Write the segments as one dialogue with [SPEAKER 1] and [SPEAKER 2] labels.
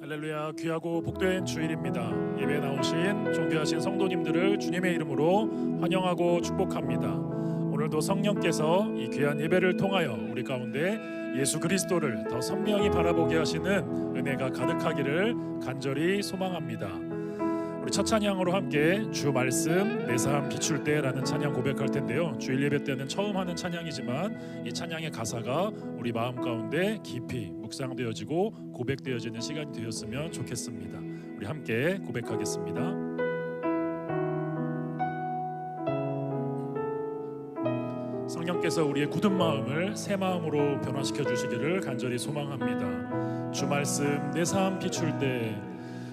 [SPEAKER 1] 할렐루야, 귀하고 복된 주일입니다. 예배에 나오신 존귀하신 성도님들을 주님의 이름으로 환영하고 축복합니다. 오늘도 성령께서 이 귀한 예배를 통하여 우리 가운데 예수 그리스도를 더 선명히 바라보게 하시는 은혜가 가득하기를 간절히 소망합니다. 우리 첫 찬양으로 함께 주 말씀 내 삶 비출 때라는 찬양 고백할 텐데요, 주일 예배 때는 처음 하는 찬양이지만 이 찬양의 가사가 우리 마음 가운데 깊이 묵상되어지고 고백되어지는 시간이 되었으면 좋겠습니다. 우리 함께 고백하겠습니다. 성령께서 우리의 굳은 마음을 새 마음으로 변화시켜 주시기를 간절히 소망합니다. 주 말씀 내 삶 비출 때,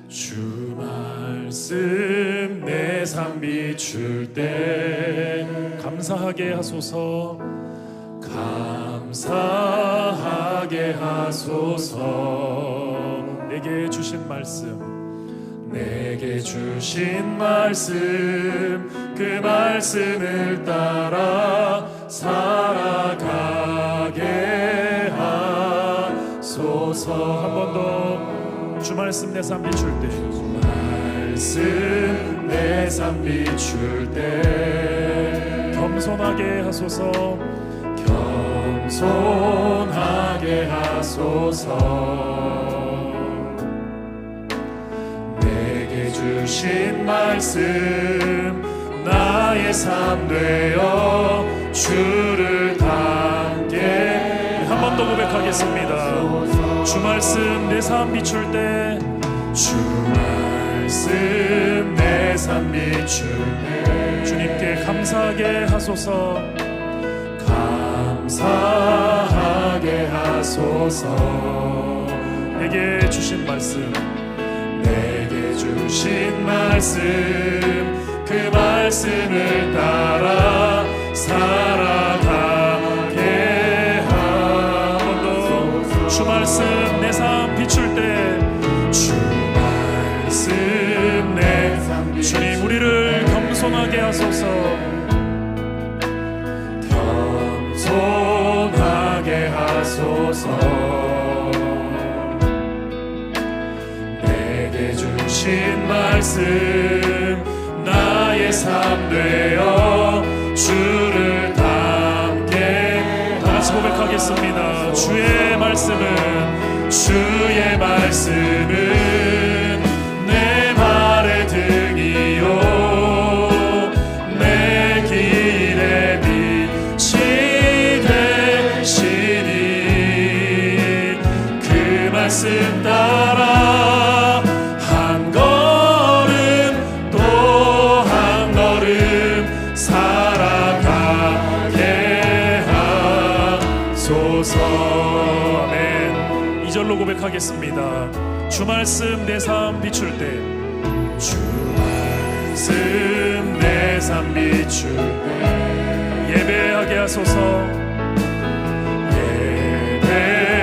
[SPEAKER 1] 주 말씀 내 삶 비출 때 감사하게 하소서, 감사하게 하소서. 내게 주신 말씀, 내게 주신 말씀, 그 말씀을 따라 살아가게 하소서. 한 번 더. 주 말씀 내 삶 비출 때, 주 말씀 내 삶 비출 때 겸손하게 하소서, 겸손하게 하소서. 내게 주신 말씀 나의 삶 되어 주를 닮게. 한 번 더 고백하겠습니다. 주 말씀 내 삶 비출 때, 주 말씀 내 삶 비출 때 주님께 감사하게 하소서, 감사하게 하소서. 내게 주신 말씀, 내게 주신 말씀, 그 말씀을 따라 살아가게 하소서. 주 말씀 내 삶 비출 때, 주 말씀 내 삶 비출 때 주님 우리를 겸손하게 하소서, 겸손하게 하소서. 내게 주신 말씀 나의 삶 되어 주를 닮게. 다 같이 고백하겠습니다. 주의 말씀은, 주의 말씀은 내 발의 등이요 내 길의 빛이 되시니, 그 말씀 따라 한 걸음 또 한 걸음 살아가게 하소서. 고백하겠습니다. 주 말씀 내 삶 비출 때, 주 말씀 내 삶 비출 때 예배하게 하소서,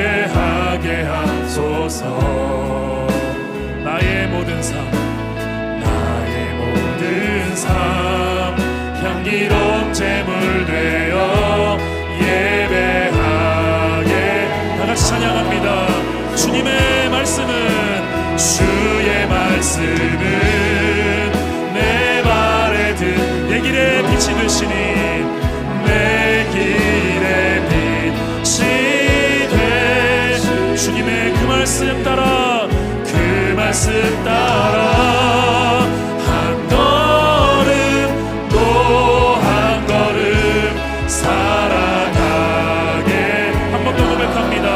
[SPEAKER 1] 예배하게 하소서. 나의 모든 삶, 나의 모든 삶 향기로운 제물 되어 예배하게. 다 같이 찬양합니다. 주님의 말씀은, 주의 말씀은 내 발의 등, 내 길의 빛이 되시니, 내 길의 빛이 되. 주님의 그 말씀 따라, 그 말씀 따라 한 걸음 또 한 걸음 살아가게. 한 번 더 고백합니다.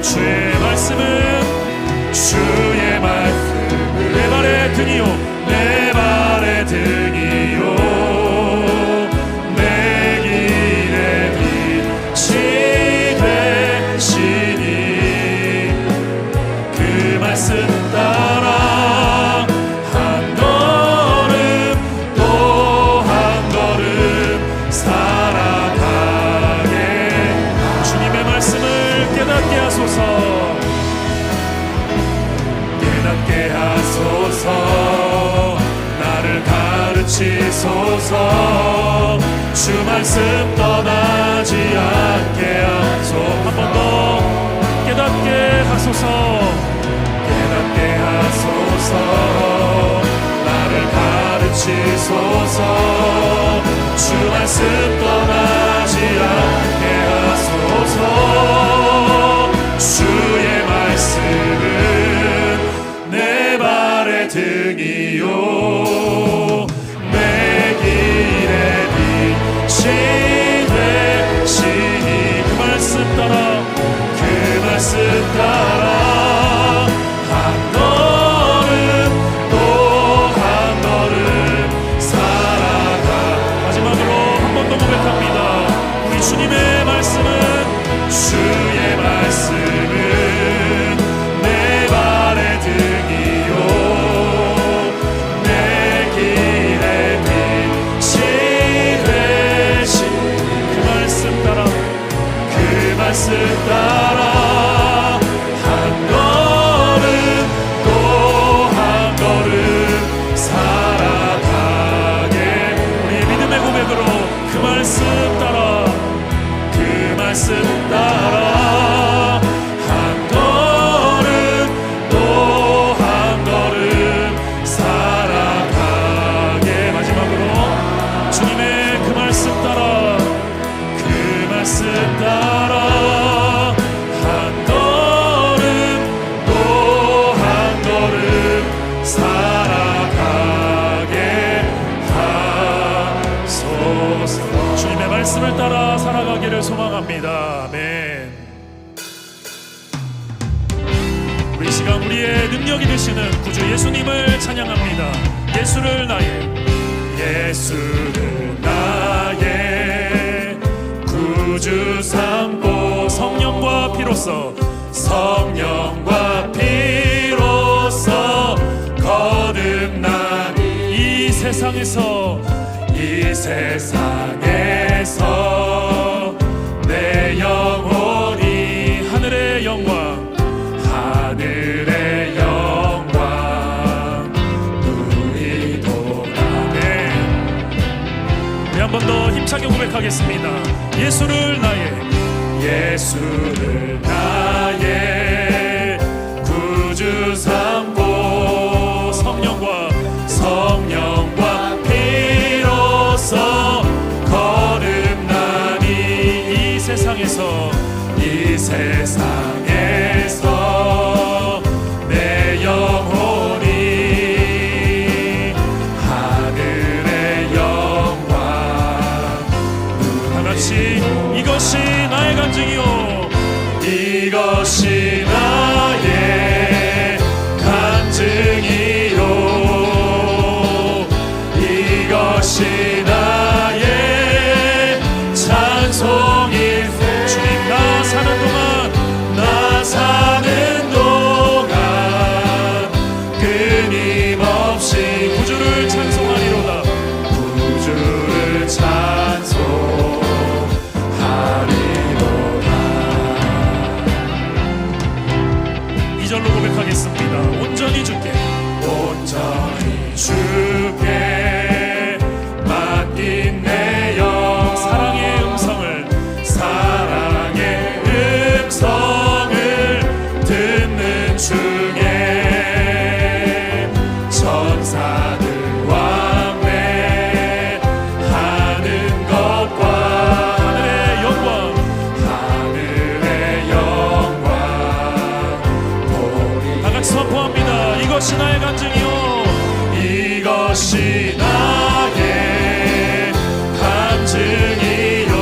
[SPEAKER 1] 주의 말씀은, 주의 말씀은 내 발의 등이요 내 발의 등이요 내 길의 빛이 되시니, 그 말씀 따라 한 걸음 또 한 걸음 살아가게. 주님의 말씀을 깨닫게 하소서, 깨닫게 하소서. 나를 가르치소서, 주 말씀 떠나지 않게 하소서. 한 번 더 깨닫게 하소서, 깨닫게 하시소서. 주 말씀 떠나지 않게 하소서. 주의 말씀은 내 발의 등이요 내 길의 빛이 되시니. 그 말씀 따라 그 말씀 따라 한 걸음 또 한 걸음 살아가. 마지막으로 한 번 더 고백합니다. 우리 주님의 말씀은 주의 말씀은 내 발의 등이요 내 길의 빛이 되시. 그 말씀 따라 그 말씀 따라 한 걸음 또 한 걸음 살아가게. 우리의 믿음의 고백으로 그 말씀 따라 그 말씀 따라 한 걸음 또 한 걸음 살아가게. 마지막으로 주님의 그 말씀 따라 그 말씀 따라 한 걸음 또 한 걸음 살아가게 하소서. 주님의 말씀을 따라 살아가기를 소망합니다. 아멘. 우리 이 시간 우리의 능력이 되시는 구주 예수님을 찬양합니다. 예수를 나의 구주 삼고 성령과 피로써 거듭난 이 세상에서 내 영혼이 하늘의 영광 누리도다. 네. 우리 한 번 더 힘차게 고백하겠습니다. 예수를 나의 구주 삼고 성령과 피로써 거듭나니 이 세상에서 내 영혼이 하늘의 영광. 다 같이 이것이 나의 간증이요 이것이 나의 간증이요 이것이 나의 찬송이. 주님 나 사는 동안 끊임없이 구주를 찬송하리로다. 구주를 찬송하리로다. 2절로 고백하겠습니다. 온전히 주께 맡긴 내 영 사랑의 음성을 듣는 중에 천사들 왕래하는 것과 하늘의 영광 다 같이 선포합니다. 이것이 나의 간증이요 이것이 나의 간증이요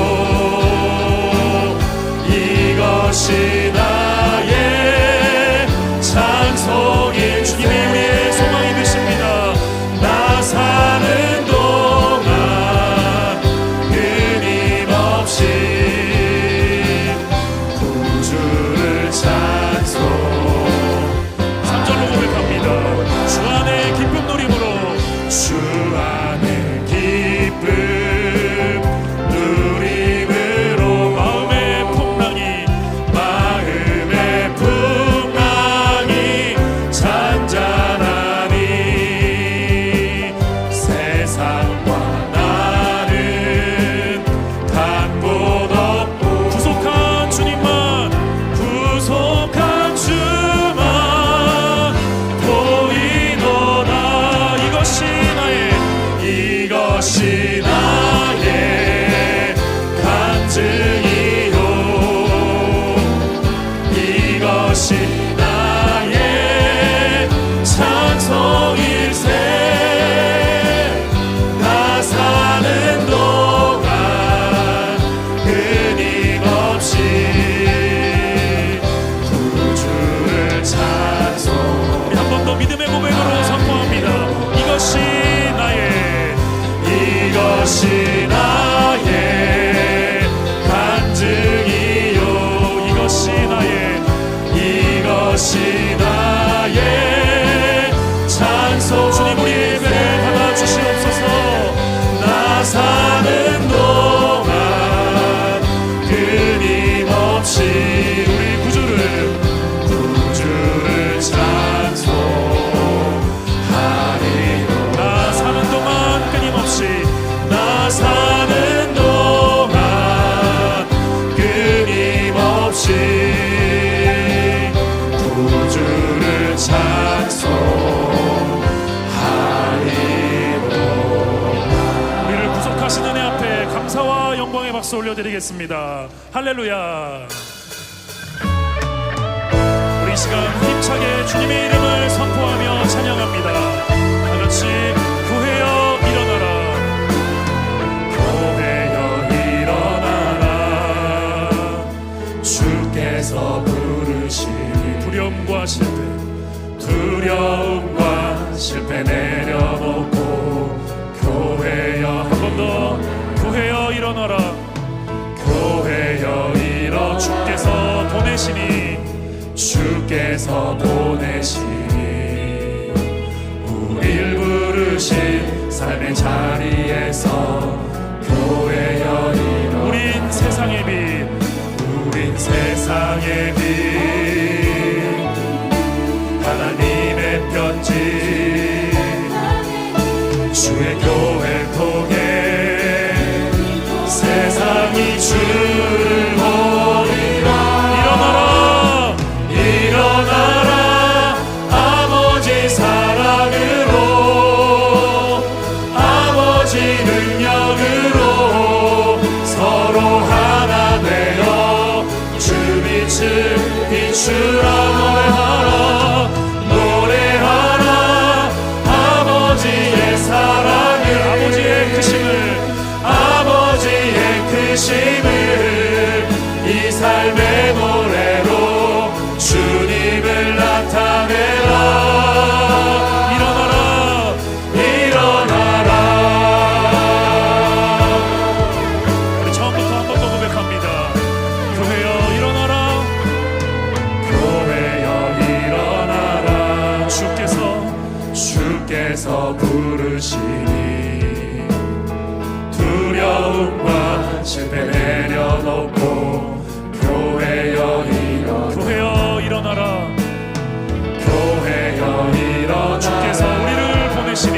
[SPEAKER 1] 이것이 나의 찬송이. 주님이 우리의 소망이 되십니다. 나 사는 동안 끊임없이 구주를 찬송. 3절로 고백합니다. 주 안에 기쁨 누림으로 세상과 나는 단보 간증이요 이것이 나의 찬송일세 나 사는 동안 끊임없이 구주를 찬송 우리 한 번 더 믿음의 고백으로 선포합니다. 이것이 나의 간증이요 이것이 나의 찬송 주님 우리 예배를 받아주시옵소서 나 사는 동안 끊임없이 우리 구주를 찬송하리로 나 사는 동안 끊임없이 나 사는 동안 끊임없이 구주를 찬송하리로다. 우리를 구속하신 은혜 앞에 감사와 영광의 박수 올려드리겠습니다. 할렐루야. 우리 이 시간 힘차게 주님의 이름을 선포하며 찬양합니다. 다같이 교회여 일어나라 교회여 일어나라 주께서 부르시니 두려움과 실패 내려놓고 교회여 한 번 더 교회여 일어나라 교회여 일어 주께서 보내시니 우릴 부르신 삶의 자리에서 교회여 일어 우린 세상의 빛 하나님의 편지 주의 교회를 통해 세상이 주를 보리라. 일어나라 아버지 사랑으로 아버지 능력으로 서로 하나 되어 주 빛을 비추라. 노래하라 아버지의 사랑을 아버지의 크심을 이 삶의 노래로 주님을 나타내라. 일어나라 우리 처음부터 한 번 더 고백합니다. 교회여 일어나라 주께서 부르시니 두려움과 실패 내려놓고 교회여 일어나라 주께서 우리를 보내시니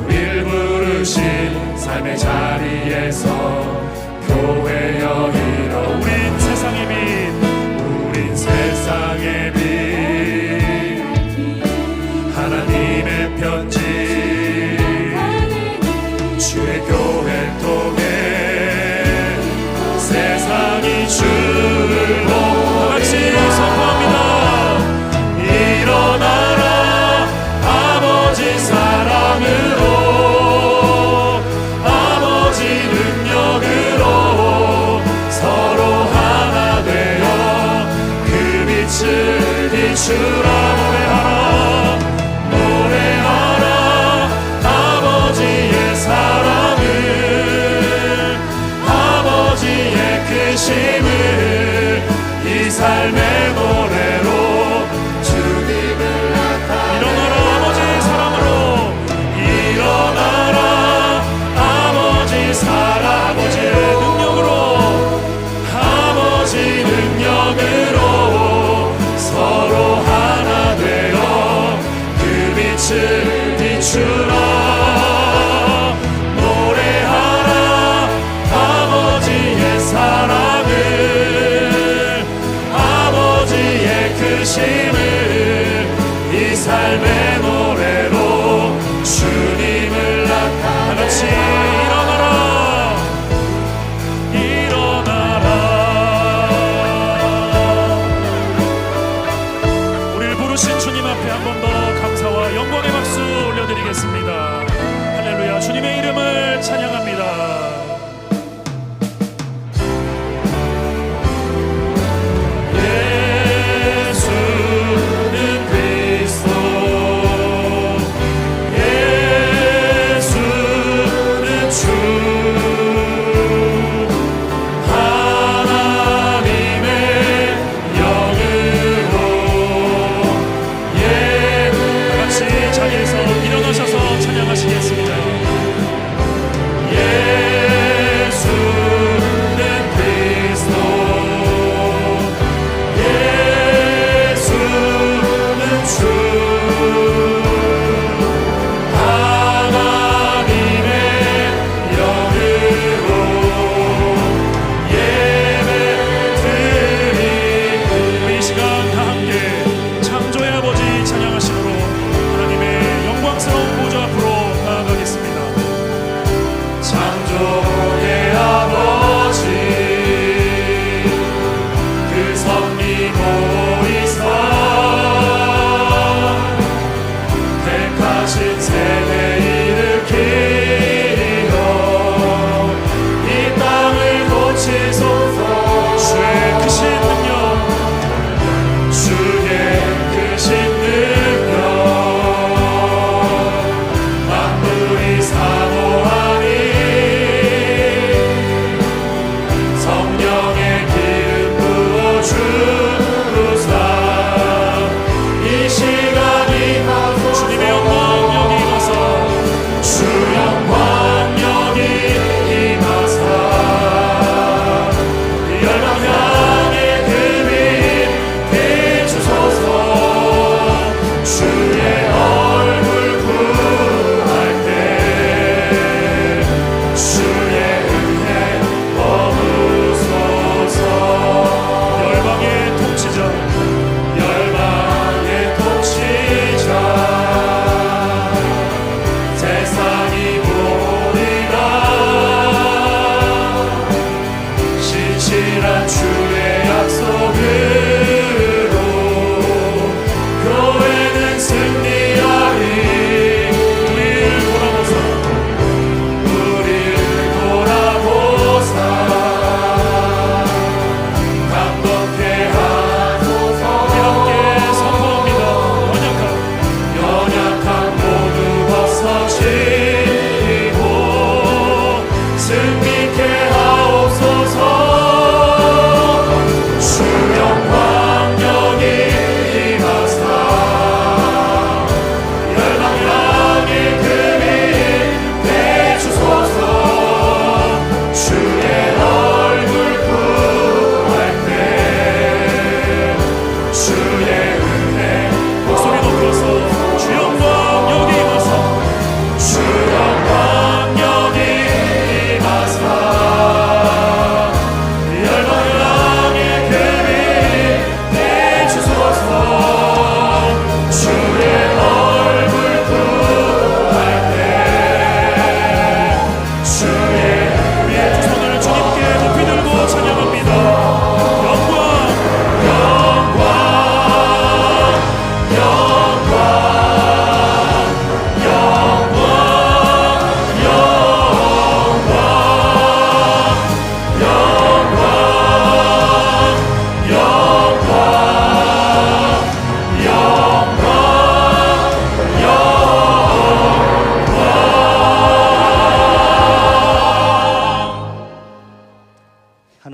[SPEAKER 1] 우릴 부르신 삶의 자리에서 교회여 일어 우린 세상의 빛 하나님의 편지 주의 교회를 통해 세상이 주를 다같이 선포합니다. 일어나라 아버지 사랑으로 아버지 능력으로 서로 하나 되어 그 빛을 비추라. 노래하라 아버지의 사랑을 주님의 이름을 찬양합니다.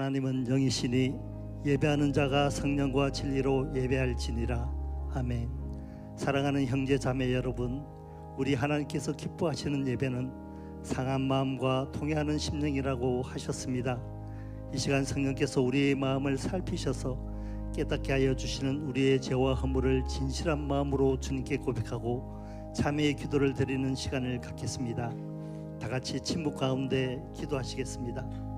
[SPEAKER 2] 하나님은 영이시니 예배하는 자가 성령과 진리로 예배할지니라. 아멘. 사랑하는 형제 자매 여러분, 우리 하나님께서 기뻐하시는 예배는 상한 마음과 통회하는 심령이라고 하셨습니다. 이 시간 성령께서 우리의 마음을 살피셔서 깨닫게 하여 주시는 우리의 죄와 허물을 진실한 마음으로 주님께 고백하고 참회의 기도를 드리는 시간을 갖겠습니다. 다 같이 침묵 가운데 기도하시겠습니다.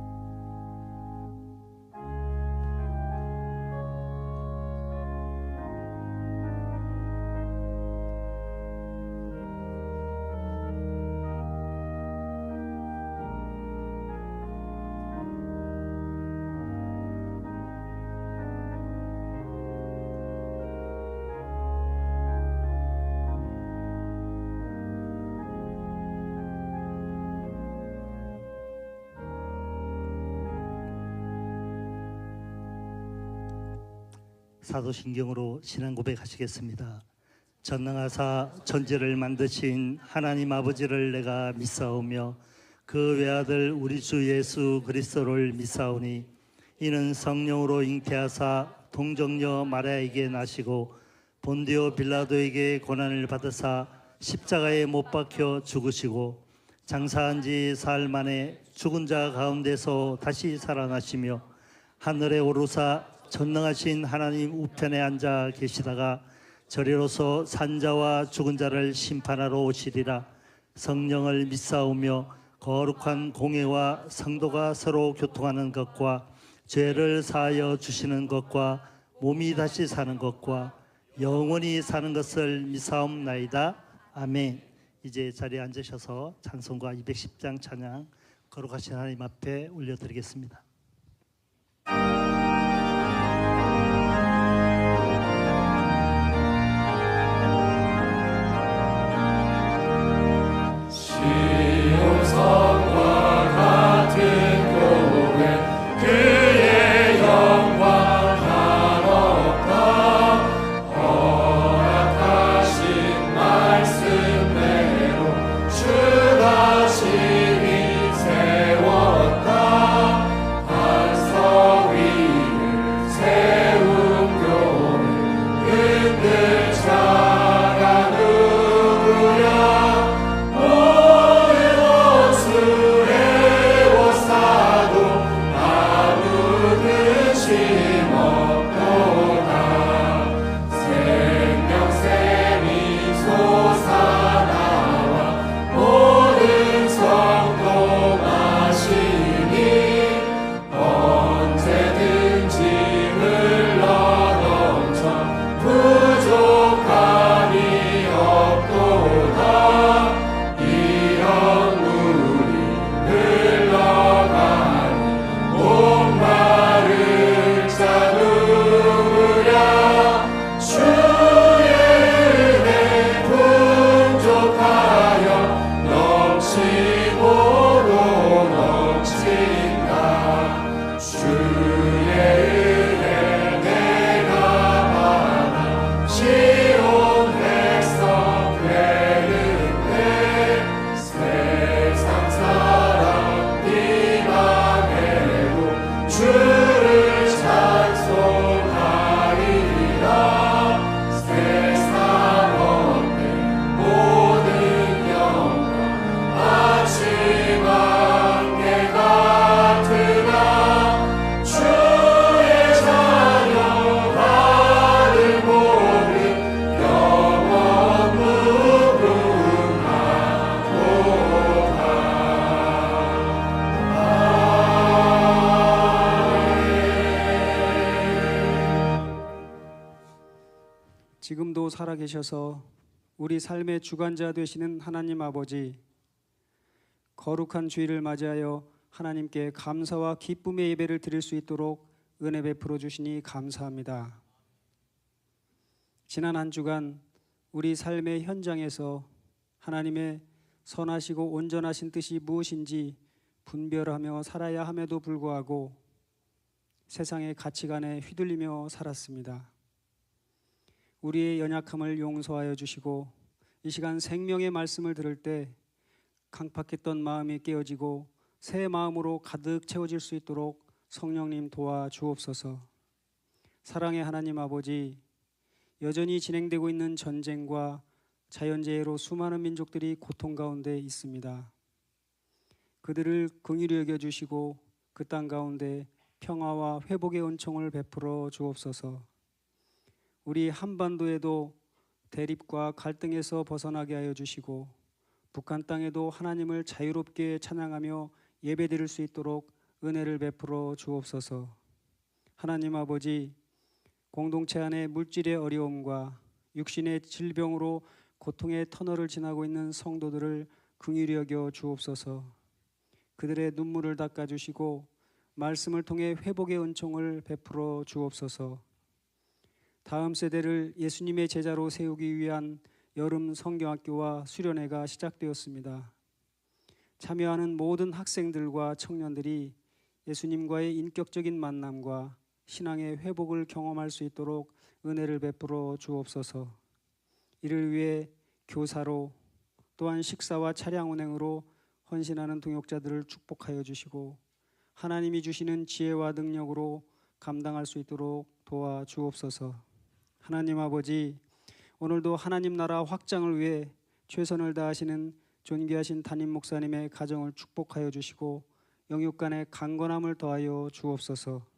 [SPEAKER 2] 사도신경으로 신앙 고백하시겠습니다. 전능하사 천지를 만드신 하나님 아버지를 내가 믿사오며 그 외아들 우리 주 예수 그리스도를 믿사오니 이는 성령으로 잉태하사 동정녀 마리아에게 나시고 본디오 빌라도에게 고난을 받으사 십자가에 못 박혀 죽으시고 장사한 지 사흘 만에 죽은 자 가운데서 다시 살아나시며 하늘에 오르사 전능하신 하나님 우편에 앉아 계시다가 저리로서 산자와 죽은 자를 심판하러 오시리라. 성령을 믿사오며 거룩한 공회와 성도가 서로 교통하는 것과 죄를 사하여 주시는 것과 몸이 다시 사는 것과 영원히 사는 것을 믿사옵나이다. 아멘. 이제 자리에 앉으셔서 찬송가 210장 찬양 거룩하신 하나님 앞에 올려드리겠습니다.
[SPEAKER 3] 지금도 살아계셔서 우리 삶의 주관자 되시는 하나님 아버지, 거룩한 주일을 맞이하여 하나님께 감사와 기쁨의 예배를 드릴 수 있도록 은혜 베풀어 주시니 감사합니다. 지난 한 주간 우리 삶의 현장에서 하나님의 선하시고 온전하신 뜻이 무엇인지 분별하며 살아야 함에도 불구하고 세상의 가치관에 휘둘리며 살았습니다. 우리의 연약함을 용서하여 주시고 이 시간 생명의 말씀을 들을 때 강팍했던 마음이 깨어지고 새 마음으로 가득 채워질 수 있도록 성령님 도와주옵소서. 사랑의 하나님 아버지, 여전히 진행되고 있는 전쟁과 자연재해로 수많은 민족들이 고통 가운데 있습니다. 그들을 긍휼히 여겨주시고 그 땅 가운데 평화와 회복의 은총을 베풀어 주옵소서. 우리 한반도에도 대립과 갈등에서 벗어나게 하여 주시고 북한 땅에도 하나님을 자유롭게 찬양하며 예배드릴 수 있도록 은혜를 베풀어 주옵소서. 하나님 아버지, 공동체 안에 물질의 어려움과 육신의 질병으로 고통의 터널을 지나고 있는 성도들을 긍휼히 여겨 주옵소서. 그들의 눈물을 닦아주시고 말씀을 통해 회복의 은총을 베풀어 주옵소서. 다음 세대를 예수님의 제자로 세우기 위한 여름 성경학교와 수련회가 시작되었습니다. 참여하는 모든 학생들과 청년들이 예수님과의 인격적인 만남과 신앙의 회복을 경험할 수 있도록 은혜를 베풀어 주옵소서. 이를 위해 교사로 또한 식사와 차량 운행으로 헌신하는 동역자들을 축복하여 주시고 하나님이 주시는 지혜와 능력으로 감당할 수 있도록 도와 주옵소서. 하나님 아버지, 오늘도 하나님 나라 확장을 위해 최선을 다하시는 존귀하신 담임 목사님의 가정을 축복하여 주시고 영육 간의 강건함을 더하여 주옵소서.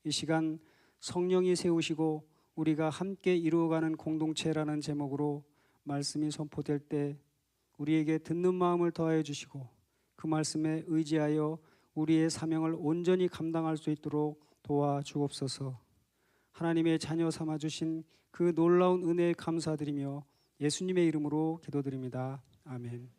[SPEAKER 3] 이 시간 성령이 세우시고 우리가 함께 이루어가는 공동체라는 제목으로 말씀이 선포될 때 우리에게 듣는 마음을 더하여 주시고 그 말씀에 의지하여 우리의 사명을 온전히 감당할 수 있도록 도와 주옵소서. 하나님의 자녀 삼아 주신 그 놀라운 은혜에 감사드리며 예수님의 이름으로 기도드립니다. 아멘.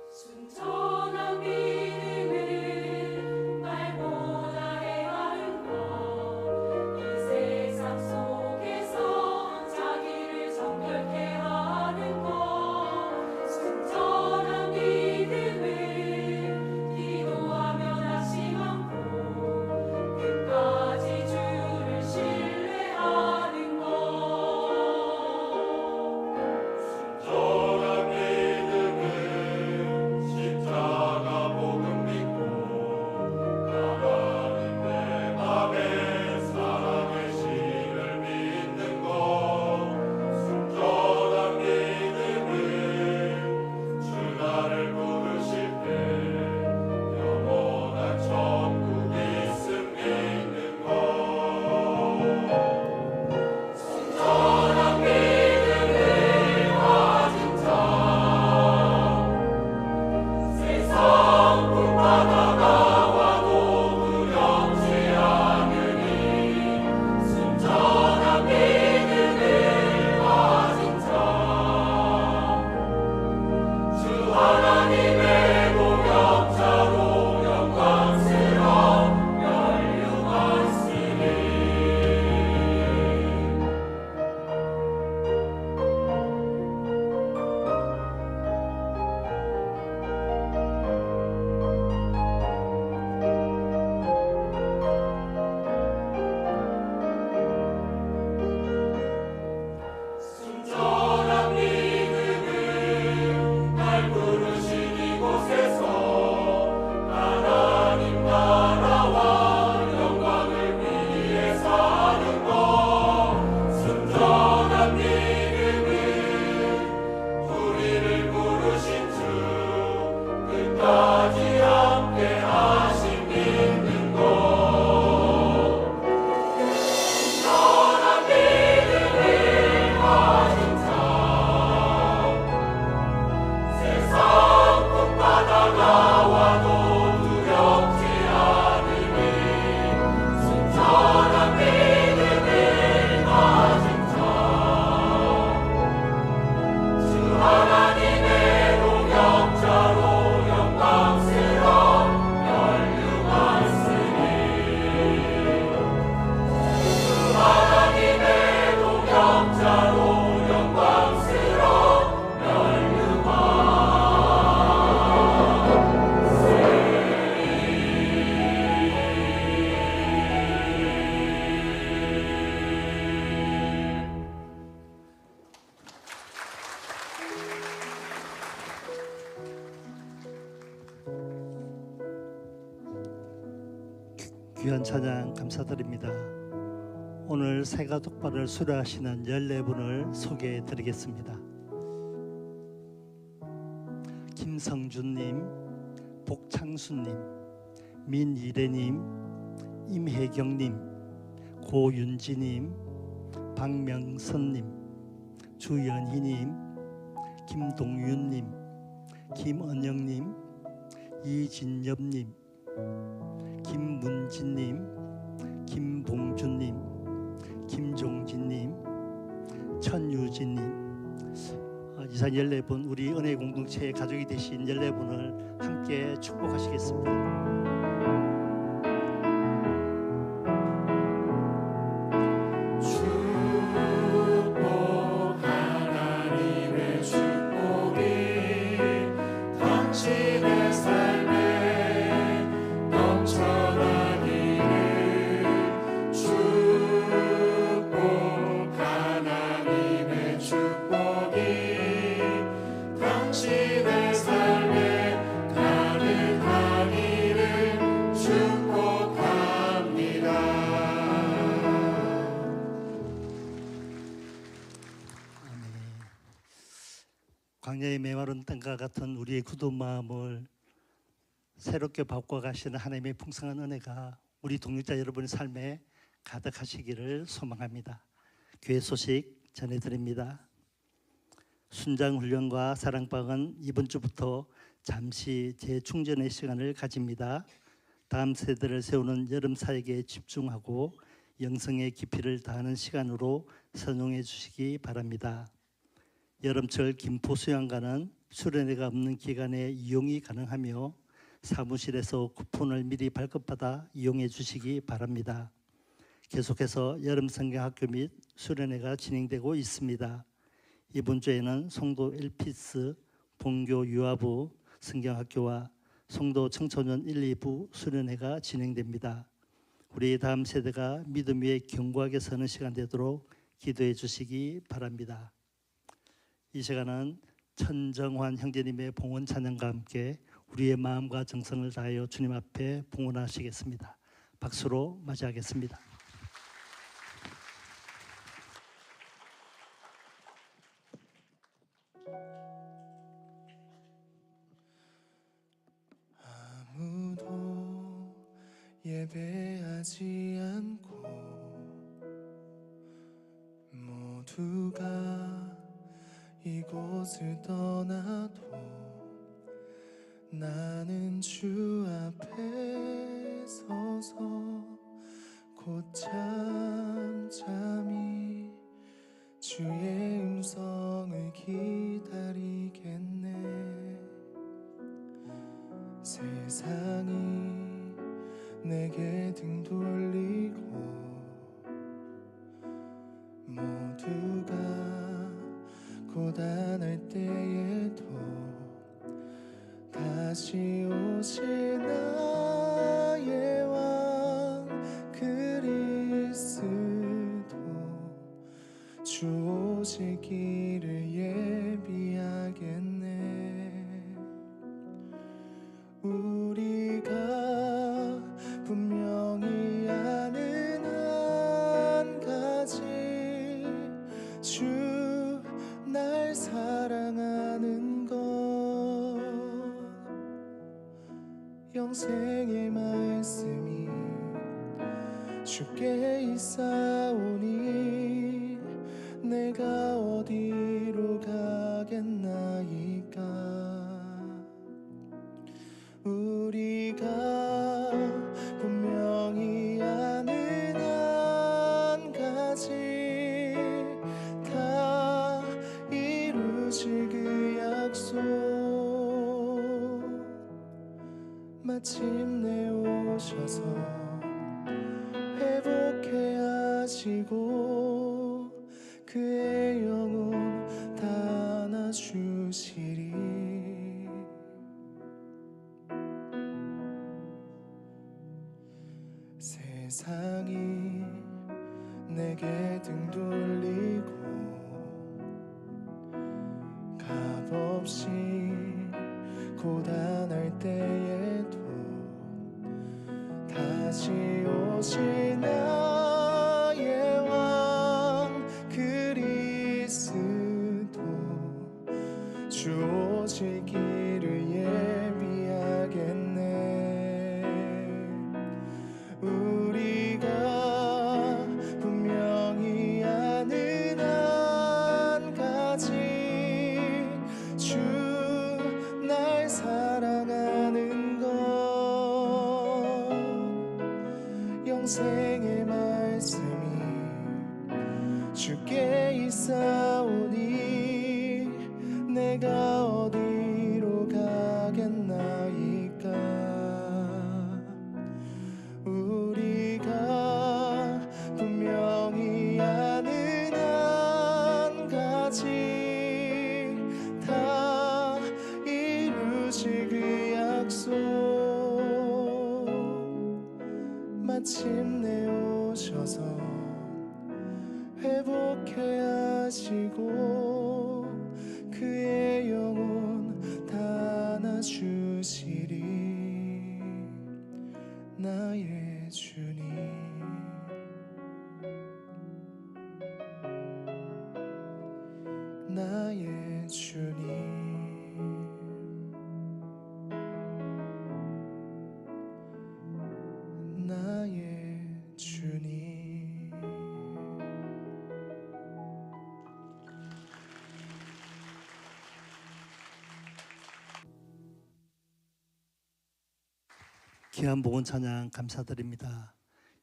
[SPEAKER 4] 순전한 믿음은 말보다 행하는 것, 이 세상 속에서 자기를 정결케 하는 것. 순전한 믿음은 기도하며 낙심하고 끝까지 주를 신뢰하는 것.
[SPEAKER 5] 순전한 믿음은 십자가 복음 믿고 하나님 내 맘에 사랑의 신을 믿는 것. 순전한 믿음은 주 나를 부르실 때 영원한 천국 있음 믿는 것. 순전한 믿음을 가진 자, 세상 풍파가 나와도 두렵지 않으니. 순전한 믿음을 가진 자, 주 하나님의 동역자로 영광스러운 멸류관시리. 순전한 믿음은 날 부르신 이곳에서 하나님 나라와 영광을 위해 사는 것. 순전한 믿음은 우리를 부르신 주 끝까지 함께 하신 믿는 것. 순전한 믿음을 가진 자, 세상 풍파가 나와도 두렵지 않으니. 순전한 믿음을 가진 자, 주 하나님의 동역자로 영광스러운 멸류관시리. 주 하나님의 동역자로 영광스러운
[SPEAKER 2] 귀한 찬양 감사드립니다. 오늘 새가족발을 수료하시는 14분을 소개해 드리겠습니다. 김성준님, 복창수님, 민이래님, 임혜경님, 고윤지님, 박명선님, 주연희님, 김동윤님, 김은영님, 이진엽님, 김문진님, 김봉준님, 김종진님, 천유진님, 이상 14분 우리 은혜 공동체의 가족이 되신 14분을 함께 축복하시겠습니다.
[SPEAKER 5] 하나님의 축복이 당신의 삶에 넘쳐나기를 축복 하나님의 축복이 당신의 삶에 가득하기를 축복합니다.
[SPEAKER 2] 광야의 메마른 땅과 같은 우리의 굳은 마음을 새롭게 바꿔가시는 하나님의 풍성한 은혜가 우리 동역자 여러분의 삶에 가득하시기를 소망합니다. 교회 소식 전해드립니다. 순장훈련과 사랑방은 이번 주부터 잠시 재충전의 시간을 가집니다. 다음 세대를 세우는 여름 사역에 집중하고 영성의 깊이를 다하는 시간으로 선용해 주시기 바랍니다. 여름철 김포 수양관은 수련회가 없는 기간에 이용이 가능하며 사무실에서 쿠폰을 미리 발급받아 이용해 주시기 바랍니다. 계속해서 여름 성경학교 및 수련회가 진행되고 있습니다. 이번 주에는 송도 엘피스 본교 유아부 성경학교와 송도 청소년 1, 2부 수련회가 진행됩니다. 우리 다음 세대가 믿음 위에 견고하게 서는 시간 되도록 기도해 주시기 바랍니다. 이 시간은 천정환 형제님의 봉헌 찬양과 함께 우리의 마음과 정성을 다하여 주님 앞에 봉헌하시겠습니다. 박수로 맞이하겠습니다.
[SPEAKER 6] 아무도 예배하지 않고 모두가 이곳을 떠나도 나는 주 앞에 서서 곧잠 잠이 주의 음성을 기다리겠네. 세상이 내게 등 돌리고 모두가 고단할 때에도 다시 오실 나의 왕 그리스도 주 오실 길을 예비하겠네. 우리가 분명히 아는 한 가지 주 날 사랑하는 것 영생의 말씀이 주께 있사오니 내가 어디로 가겠나이까. 우리가 분명히 아는 한 가지 다 이루실 그 약속 마침내 오셔서 회복해 하시고 그의 영혼 다 안아주시리. 세상이 내게 등 돌리고 값없이 고단할 때에도 다시 오실 나의 왕 그리스도 주 오실 길을 예비하겠네. 우리가 분명히 아는 한 가지 주 날 평생의 말씀이 주께 있사오니 내가 어디로 가겠나이까. 우리가 분명히 아는 한 가지 다 이루실 그 약속 마침내 오셔서 회복해 하시고 그의 영혼 다 안아주시리. 나의 주님 나의 주님 나의 주님.
[SPEAKER 2] 귀한 복은 찬양 감사드립니다.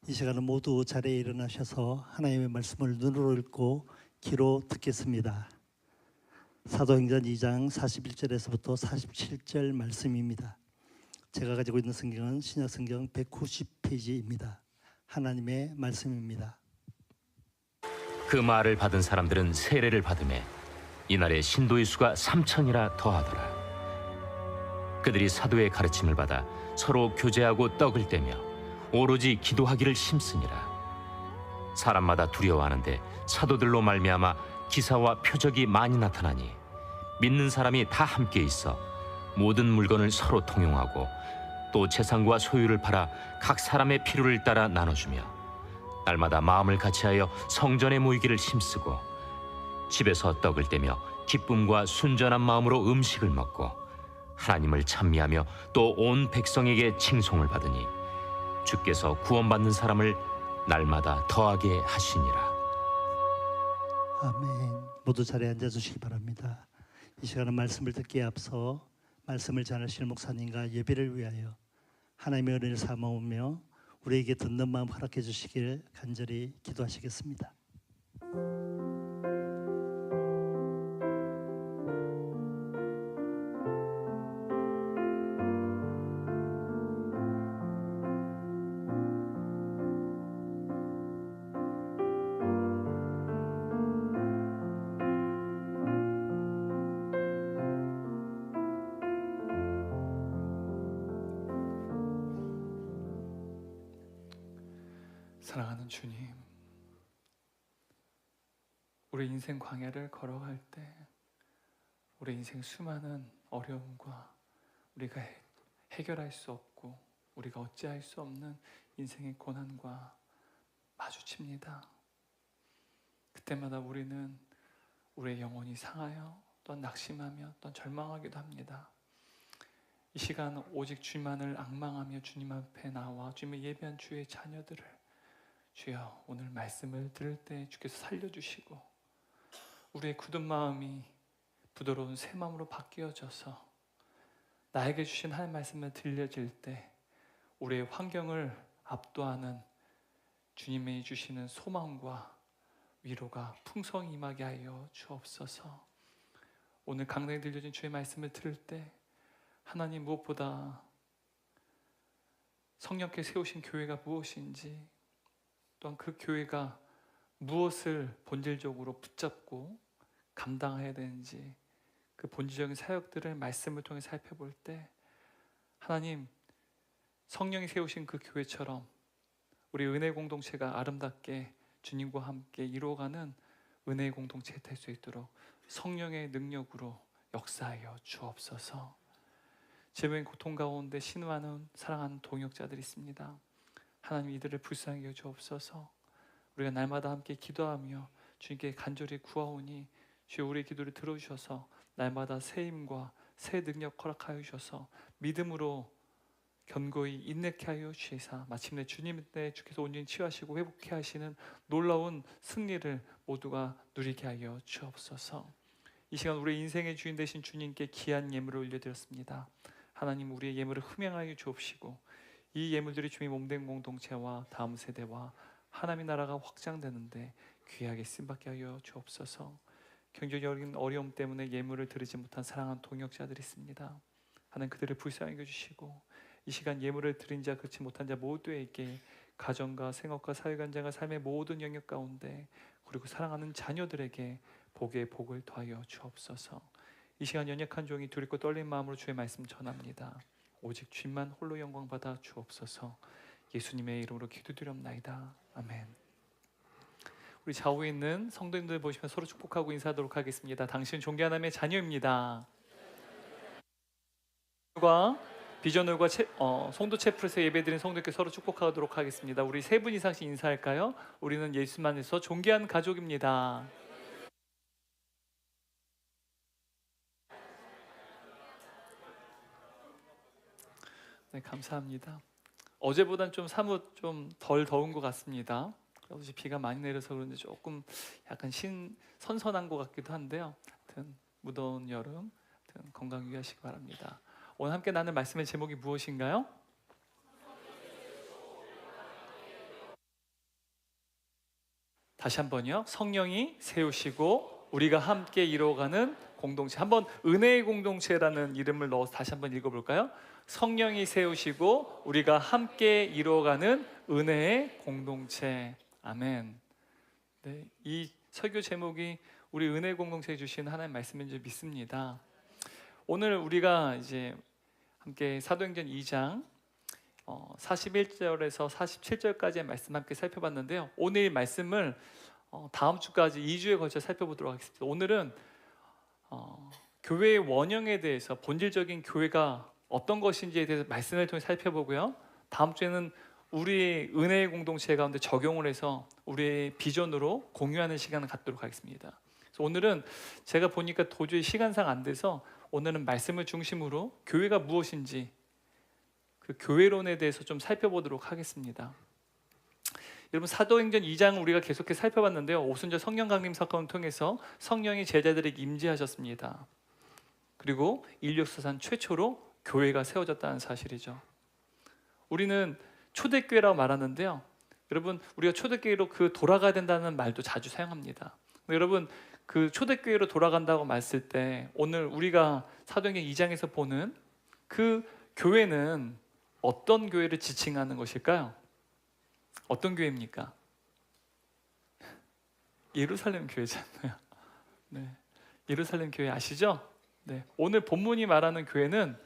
[SPEAKER 2] 이 시간은 모두 자리에 일어나셔서 하나님의 말씀을 눈으로 읽고 귀로 듣겠습니다. 사도행전 2장 41절에서부터 47절 말씀입니다. 제가 가지고 있는 성경은 신약성경 190페이지입니다. 하나님의 말씀입니다.
[SPEAKER 7] 그 말을 받은 사람들은 세례를 받음에 이날에 신도의 수가 3,000이라 더하더라. 그들이 사도의 가르침을 받아 서로 교제하고 떡을 떼며 오로지 기도하기를 힘쓰니라. 사람마다 두려워하는데 사도들로 말미암아 기사와 표적이 많이 나타나니 믿는 사람이 다 함께 있어 모든 물건을 서로 통용하고 또 재산과 소유를 팔아 각 사람의 필요를 따라 나눠주며 날마다 마음을 같이하여 성전에 모이기를 힘쓰고 집에서 떡을 떼며 기쁨과 순전한 마음으로 음식을 먹고 하나님을 찬미하며 또 온 백성에게 칭송을 받으니 주께서 구원받는 사람을 날마다 더하게 하시니라.
[SPEAKER 2] 아멘. 모두 자리에 앉아주시기 바랍니다. 이 시간은 말씀을 듣기에 앞서 말씀을 전하실 목사님과 예배를 위하여 하나님의 은혜를 삼아오며 우리에게 듣는 마음 허락해 주시길 간절히 기도하시겠습니다.
[SPEAKER 8] 사랑하는 주님, 우리 인생 광야를 걸어갈 때 우리 인생 수많은 어려움과 우리가 해결할 수 없고 우리가 어찌할 수 없는 인생의 고난과 마주칩니다. 그때마다 우리는 우리의 영혼이 상하여 또 낙심하며 또 절망하기도 합니다. 이 시간 오직 주님만을 앙망하며 주님 앞에 나와 주님을 예배한 주의 자녀들을 주여 오늘 말씀을 들을 때 주께서 살려주시고 우리의 굳은 마음이 부드러운 새 마음으로 바뀌어져서 나에게 주신 하나님의 말씀을 들려질 때 우리의 환경을 압도하는 주님이 주시는 소망과 위로가 풍성히 임하게 하여 주옵소서. 오늘 강단에 들려진 주의 말씀을 들을 때 하나님 무엇보다 성령께 세우신 교회가 무엇인지 또한 그 교회가 무엇을 본질적으로 붙잡고 감당해야 되는지 그 본질적인 사역들을 말씀을 통해 살펴볼 때 하나님 성령이 세우신 그 교회처럼 우리 은혜 공동체가 아름답게 주님과 함께 이루어가는 은혜의 공동체가 될 수 있도록 성령의 능력으로 역사하여 주옵소서. 제병의 고통 가운데 신음하는 사랑하는 동역자들이 있습니다. 하나님 이들을 불쌍히 여겨 주옵소서. 우리가 날마다 함께 기도하며 주님께 간절히 구하오니 주여 우리의 기도를 들어주셔서 날마다 새 힘과 새 능력 허락하여 주셔서 믿음으로 견고히 인내케 하여 주시사 마침내 주님의 주께서 온전히 치유하시고 회복케 하시는 놀라운 승리를 모두가 누리게 하여 주옵소서. 이 시간 우리의 인생의 주인 되신 주님께 귀한 예물을 올려드렸습니다. 하나님 우리의 예물을 흠양하여 주옵시고 이 예물들이 주의 몸된 공동체와 다음 세대와 하나님의 나라가 확장되는데 귀하게 쓰임받게 하여 주옵소서. 경제적인 어려움 때문에 예물을 드리지 못한 사랑하는 동역자들이 있습니다. 하나님 그들을 불쌍히 여겨주시고 이 시간 예물을 드린 자 그렇지 못한 자 모두에게 가정과 생업과 사회관장과 삶의 모든 영역 가운데 그리고 사랑하는 자녀들에게 복의 복을 더하여 주옵소서. 이 시간 연약한 종이 두렵고 떨린 마음으로 주의 말씀 전합니다. 오직 주님만 홀로 영광 받아 주옵소서. 예수님의 이름으로 기도드렸나이다. 아멘. 우리 좌우에 있는 성도님들 보시면 서로 축복하고 인사하도록 하겠습니다. 당신 존귀한 하나님의 자녀입니다. 비전홀과 송도 채플에서 예배드린 성도께 서로 축복하도록 하겠습니다. 우리 세 분 이상씩 인사할까요? 우리는 예수만에서 존귀한 가족입니다. 네, 감사합니다. 어제보단 좀 사뭇 좀 덜 더운 것 같습니다. 어제 비가 많이 내려서 그런지 조금 약간 선선한 것 같기도 한데요. 하여튼 무더운 여름 건강 유의하시기 바랍니다. 오늘 함께 나눌 말씀의 제목이 무엇인가요? 다시 한번요. 성령이 세우시고 우리가 함께 이루어가는 공동체. 한번 은혜의 공동체라는 이름을 넣어서 다시 한번 읽어볼까요? 성령이 세우시고 우리가 함께 이루어가는 은혜의 공동체. 아멘. 네, 이 설교 제목이 우리 은혜 공동체에 주신 하나님의 말씀인 줄 믿습니다. 오늘 우리가 이제 함께 사도행전 2장 41절에서 47절까지의 말씀 함께 살펴봤는데요. 오늘 말씀을 다음 주까지 2주에 걸쳐 살펴보도록 하겠습니다. 오늘은 교회의 원형에 대해서 본질적인 교회가 어떤 것인지에 대해서 말씀을 통해 살펴보고요. 다음 주에는 우리의 은혜의 공동체 가운데 적용을 해서 우리의 비전으로 공유하는 시간을 갖도록 하겠습니다. 그래서 오늘은 제가 보니까 도저히 시간상 안 돼서 오늘은 말씀을 중심으로 교회가 무엇인지 그 교회론에 대해서 좀 살펴보도록 하겠습니다. 여러분 사도행전 2장 우리가 계속해서 살펴봤는데요. 오순절 성령 강림 사건을 통해서 성령이 제자들에게 임재하셨습니다. 그리고 인류 역사상 최초로 교회가 세워졌다는 사실이죠. 우리는 초대교회라고 말하는데요. 여러분 우리가 초대교회로 돌아가야 된다는 말도 자주 사용합니다. 여러분 그 초대교회로 돌아간다고 말했을 때 오늘 우리가 사도행전 2장에서 보는 그 교회는 어떤 교회를 지칭하는 것일까요? 어떤 교회입니까? 예루살렘 교회잖아요. 네, 예루살렘 교회 아시죠? 네, 오늘 본문이 말하는 교회는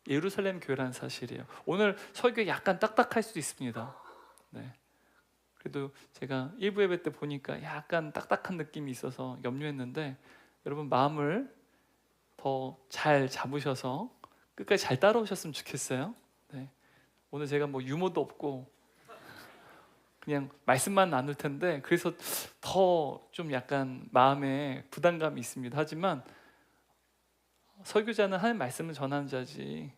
[SPEAKER 8] 예루살렘 교회라는 사실이에요. 오늘 설교 약간 딱딱할 수도 있습니다. 네. 그래도 제가 1부 예배 때 보니까 약간 딱딱한 느낌이 있어서 염려했는데 여러분 마음을 더 잘 잡으셔서 끝까지 잘 따라오셨으면 좋겠어요. 네. 오늘 제가 뭐 유머도 없고 그냥 말씀만 나눌 텐데 그래서 더 좀 약간 마음에 부담감이 있습니다. 하지만 설교자는 하나님의 말씀을 전하는 자지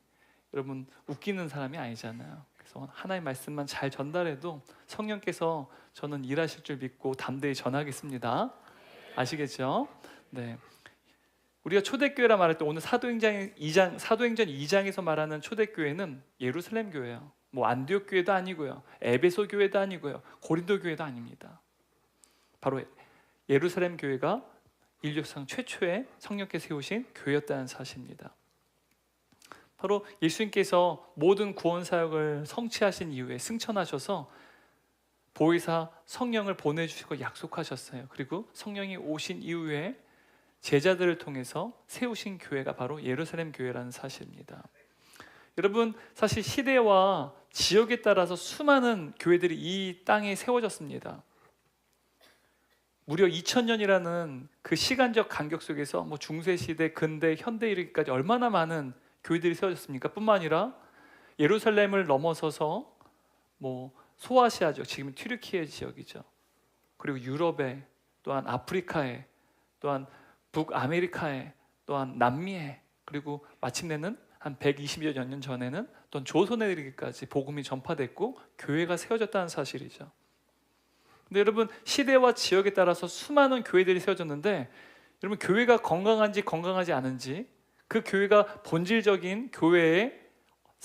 [SPEAKER 8] 여러분 웃기는 사람이 아니잖아요. 그래서 하나님의 말씀만 잘 전달해도 성령께서 저는 일하실 줄 믿고 담대히 전하겠습니다. 아시겠죠? 네. 우리가 초대교회라 말할 때 오늘 사도행전 2장에서 말하는 초대교회는 예루살렘 교회예요. 뭐 안디옥 교회도 아니고요. 에베소 교회도 아니고요. 고린도 교회도 아닙니다. 바로 예루살렘 교회가 인류 역사상 최초의 성령께서 세우신 교회였다는 사실입니다. 바로 예수님께서 모든 구원 사역을 성취하신 이후에 승천하셔서 보혜사 성령을 보내주시고 약속하셨어요. 그리고 성령이 오신 이후에 제자들을 통해서 세우신 교회가 바로 예루살렘 교회라는 사실입니다. 여러분 사실 시대와 지역에 따라서 수많은 교회들이 이 땅에 세워졌습니다. 무려 2000년이라는 그 시간적 간격 속에서 뭐 중세시대, 근대, 현대 이르기까지 얼마나 많은 교회들이 세워졌습니까? 뿐만 아니라 예루살렘을 넘어서서 뭐 소아시아 지역, 지금 튀르키예 지역이죠. 그리고 유럽에, 또한 아프리카에, 또한 북아메리카에, 또한 남미에, 그리고 마침내는 한 120여 년 전에는 또한 조선에 이르기까지 복음이 전파됐고 교회가 세워졌다는 사실이죠. 근데 여러분 시대와 지역에 따라서 수많은 교회들이 세워졌는데 여러분 교회가 건강한지 건강하지 않은지 그 교회가 본질적인 교회의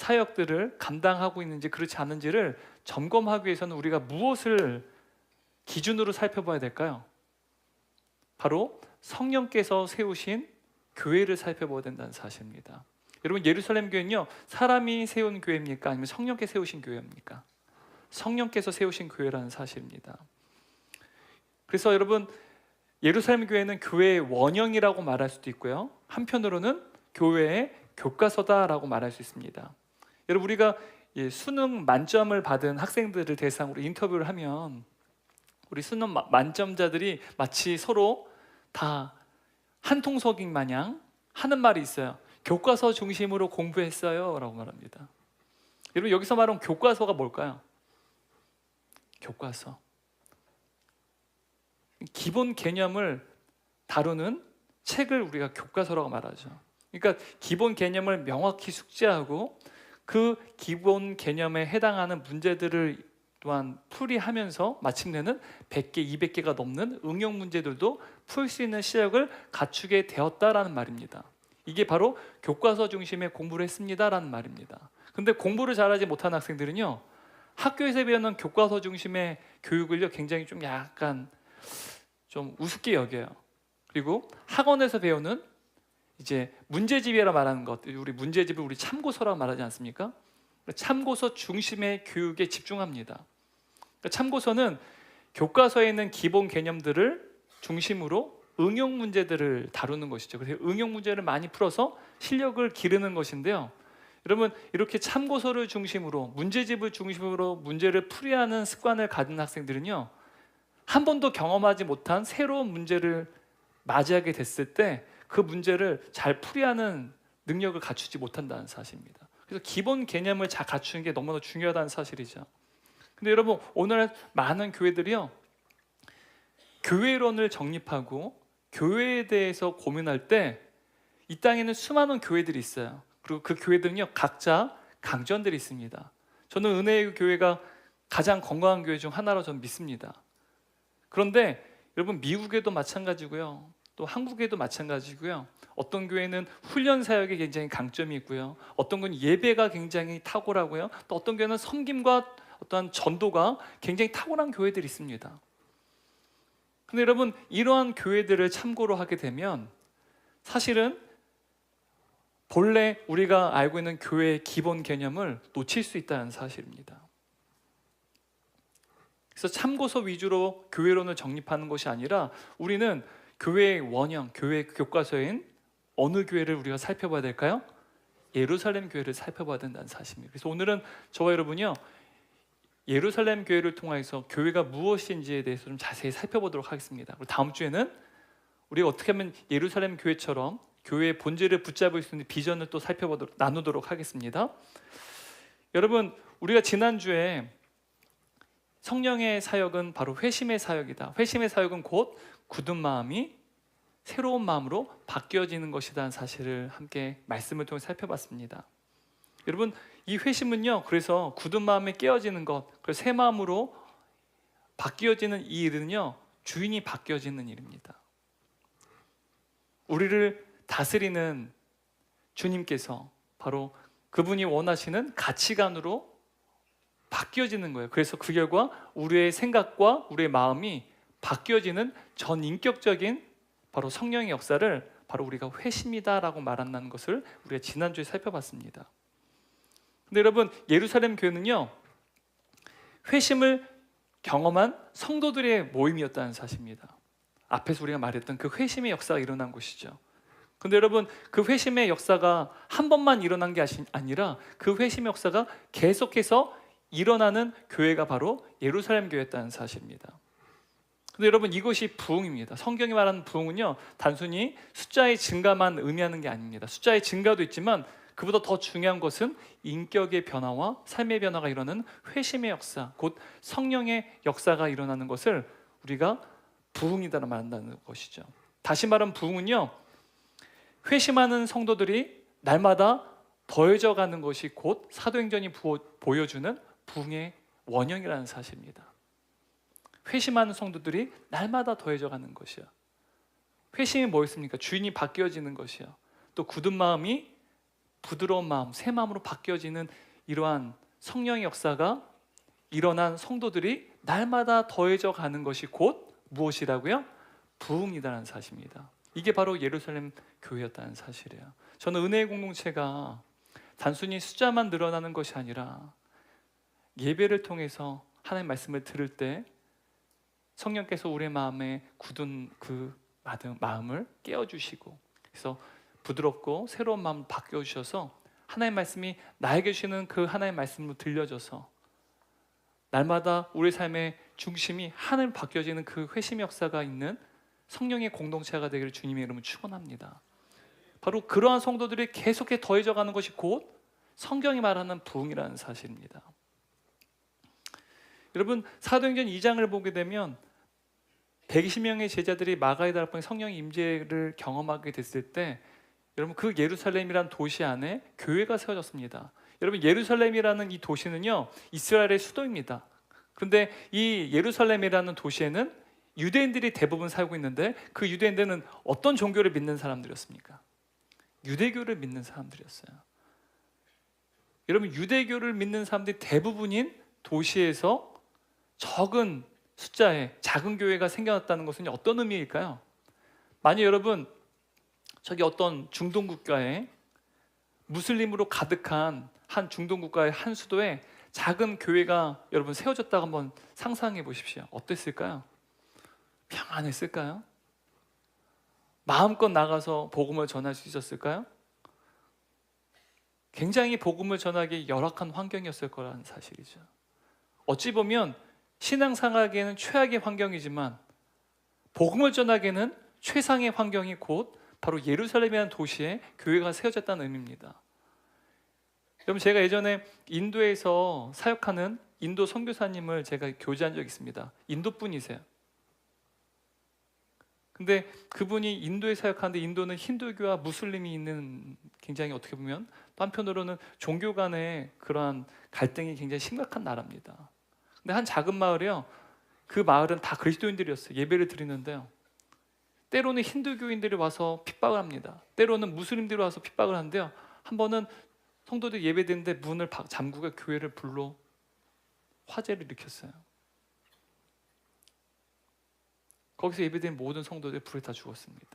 [SPEAKER 8] 사역들을 감당하고 있는지 그렇지 않은지를 점검하기 위해서는 우리가 무엇을 기준으로 살펴봐야 될까요? 바로 성령께서 세우신 교회를 살펴봐야 된다는 사실입니다. 여러분, 예루살렘 교회는요, 사람이 세운 교회입니까? 아니면 성령께서 세우신 교회입니까? 성령께서 세우신 교회라는 사실입니다. 그래서 여러분, 예루살렘 교회는 교회의 원형이라고 말할 수도 있고요, 한편으로는 교회의 교과서다라고 말할 수 있습니다. 여러분, 우리가 수능 만점을 받은 학생들을 대상으로 인터뷰를 하면 우리 수능 만점자들이 마치 서로 다 한통속인 마냥 하는 말이 있어요. 교과서 중심으로 공부했어요 라고 말합니다. 여러분, 여기서 말하는 교과서가 뭘까요? 교과서, 기본 개념을 다루는 책을 우리가 교과서라고 말하죠. 그러니까 기본 개념을 명확히 숙지하고 그 기본 개념에 해당하는 문제들을 또한 풀이하면서 마침내는 100개, 200개가 넘는 응용 문제들도 풀 수 있는 실력을 갖추게 되었다라는 말입니다. 이게 바로 교과서 중심의 공부를 했습니다라는 말입니다. 근데 공부를 잘하지 못한 학생들은요, 학교에서 배우는 교과서 중심의 교육을요 굉장히 좀 약간 좀 우습게 여겨요. 그리고 학원에서 배우는 이제 문제집이라 말하는 것, 우리 문제집을 우리 참고서라고 말하지 않습니까? 참고서 중심의 교육에 집중합니다. 참고서는 교과서에 있는 기본 개념들을 중심으로 응용 문제들을 다루는 것이죠. 그래서 응용 문제를 많이 풀어서 실력을 기르는 것인데요. 여러분, 이렇게 참고서를 중심으로 문제집을 중심으로 문제를 풀이하는 습관을 가진 학생들은요, 한 번도 경험하지 못한 새로운 문제를 맞이하게 됐을 때 그 문제를 잘 풀이하는 능력을 갖추지 못한다는 사실입니다. 그래서 기본 개념을 잘 갖추는 게 너무나 중요하다는 사실이죠. 근데 여러분, 오늘 많은 교회들이요, 교회론을 정립하고 교회에 대해서 고민할 때 이 땅에는 수많은 교회들이 있어요. 그리고 그 교회들은요, 각자 강점들이 있습니다. 저는 은혜의 교회가 가장 건강한 교회 중 하나로 저는 믿습니다. 그런데 여러분, 미국에도 마찬가지고요, 또 한국에도 마찬가지고요, 어떤 교회는 훈련 사역에 굉장히 강점이 있고요, 어떤 건 예배가 굉장히 탁월하고요, 또 어떤 교회는 섬김과 어떠한 전도가 굉장히 탁월한 교회들이 있습니다. 근데 여러분, 이러한 교회들을 참고로 하게 되면 사실은 본래 우리가 알고 있는 교회의 기본 개념을 놓칠 수 있다는 사실입니다. 그래서 참고서 위주로 교회론을 정립하는 것이 아니라 우리는 교회의 원형, 교회 교과서인 어느 교회를 우리가 살펴봐야 될까요? 예루살렘 교회를 살펴봐야 된다는 사실입니다. 그래서 오늘은 저와 여러분이요, 예루살렘 교회를 통해서 교회가 무엇인지에 대해서 좀 자세히 살펴보도록 하겠습니다. 그리고 다음 주에는 우리가 어떻게 하면 예루살렘 교회처럼 교회의 본질을 붙잡을 수 있는 비전을 또 나누도록 하겠습니다. 여러분, 우리가 지난주에 성령의 사역은 바로 회심의 사역이다, 회심의 사역은 곧 굳은 마음이 새로운 마음으로 바뀌어지는 것이라는 사실을 함께 말씀을 통해 살펴봤습니다. 여러분, 이 회심은요, 그래서 굳은 마음에 깨어지는 것, 그래서 새 마음으로 바뀌어지는 이 일은요, 주인이 바뀌어지는 일입니다. 우리를 다스리는 주님께서 바로 그분이 원하시는 가치관으로 바뀌어지는 거예요. 그래서 그 결과 우리의 생각과 우리의 마음이 바뀌어지는 전인격적인 바로 성령의 역사를 바로 우리가 회심이다라고 말한다는 것을 우리가 지난주에 살펴봤습니다. 근데 여러분, 예루살렘 교회는요, 회심을 경험한 성도들의 모임이었다는 사실입니다. 앞에서 우리가 말했던 그 회심의 역사가 일어난 곳이죠. 근데 여러분, 그 회심의 역사가 한 번만 일어난 게 아니라 그 회심의 역사가 계속해서 일어나는 교회가 바로 예루살렘 교회였다는 사실입니다. 근데 여러분, 이것이 부흥입니다. 성경이 말하는 부흥은요, 단순히 숫자의 증가만 의미하는 게 아닙니다. 숫자의 증가도 있지만 그보다 더 중요한 것은 인격의 변화와 삶의 변화가 일어나는 회심의 역사, 곧 성령의 역사가 일어나는 것을 우리가 부흥이다라 말한다는 것이죠. 다시 말하면 부흥은요, 회심하는 성도들이 날마다 더해져 가는 것이 곧 사도행전이 보여주는 부흥의 원형이라는 사실입니다. 회심하는 성도들이 날마다 더해져 가는 것이요. 회심이 뭐였습니까? 주인이 바뀌어지는 것이요. 또 굳은 마음이 부드러운 마음, 새 마음으로 바뀌어지는 이러한 성령의 역사가 일어난 성도들이 날마다 더해져 가는 것이 곧 무엇이라고요? 부흥이라는 사실입니다. 이게 바로 예루살렘 교회였다는 사실이에요. 저는 은혜의 공동체가 단순히 숫자만 늘어나는 것이 아니라 예배를 통해서 하나님의 말씀을 들을 때 성령께서 우리의 마음에 굳은 그 마음을 깨워주시고, 그래서 부드럽고 새로운 마음을 바꿔주셔서 하나님의 말씀이 나에게 주시는 그 하나님의 말씀으로 들려져서 날마다 우리 삶의 중심이 하늘 바뀌어지는 그 회심 역사가 있는 성령의 공동체가 되기를 주님의 이름으로 축원합니다. 바로 그러한 성도들이 계속해 더해져 가는 것이 곧 성경이 말하는 부흥이라는 사실입니다. 여러분, 사도행전 2장을 보게 되면 120명의 제자들이 마가의 다락방에 성령의 임재를 경험하게 됐을 때, 여러분, 그 예루살렘이란 도시 안에 교회가 세워졌습니다. 여러분, 예루살렘이라는 이 도시는요, 이스라엘의 수도입니다. 그런데 이 예루살렘이라는 도시에는 유대인들이 대부분 살고 있는데, 그 유대인들은 어떤 종교를 믿는 사람들이었습니까? 유대교를 믿는 사람들이었어요. 여러분, 유대교를 믿는 사람들이 대부분인 도시에서 적은 숫자의 작은 교회가 생겨났다는 것은 어떤 의미일까요? 만약 여러분, 저기 어떤 중동 국가에 무슬림으로 가득한 한 중동 국가의 한 수도에 작은 교회가 여러분 세워졌다고 한번 상상해 보십시오. 어땠을까요? 평안했을까요? 마음껏 나가서 복음을 전할 수 있었을까요? 굉장히 복음을 전하기 열악한 환경이었을 거라는 사실이죠. 어찌 보면 신앙생활하기에는 최악의 환경이지만 복음을 전하기에는 최상의 환경이 곧 바로 예루살렘이라는 도시에 교회가 세워졌다는 의미입니다. 여러분, 제가 예전에 인도에서 사역하는 인도 선교사님을 제가 교제한 적이 있습니다. 인도 분이세요. 근데 그분이 인도에 사역하는데, 인도는 힌두교와 무슬림이 있는 굉장히 어떻게 보면 또 한편으로는 종교 간의 그러한 갈등이 굉장히 심각한 나라입니다. 근데 한 작은 마을이요, 그 마을은 다 그리스도인들이었어요. 예배를 드리는데요, 때로는 힌두교인들이 와서 핍박을 합니다. 때로는 무슬림들이 와서 핍박을 하는데요, 한 번은 성도들이 예배 드리는데 문을 잠그고 교회를 불러 화재를 일으켰어요. 거기서 예배드린 모든 성도들이 불에 다 죽었습니다.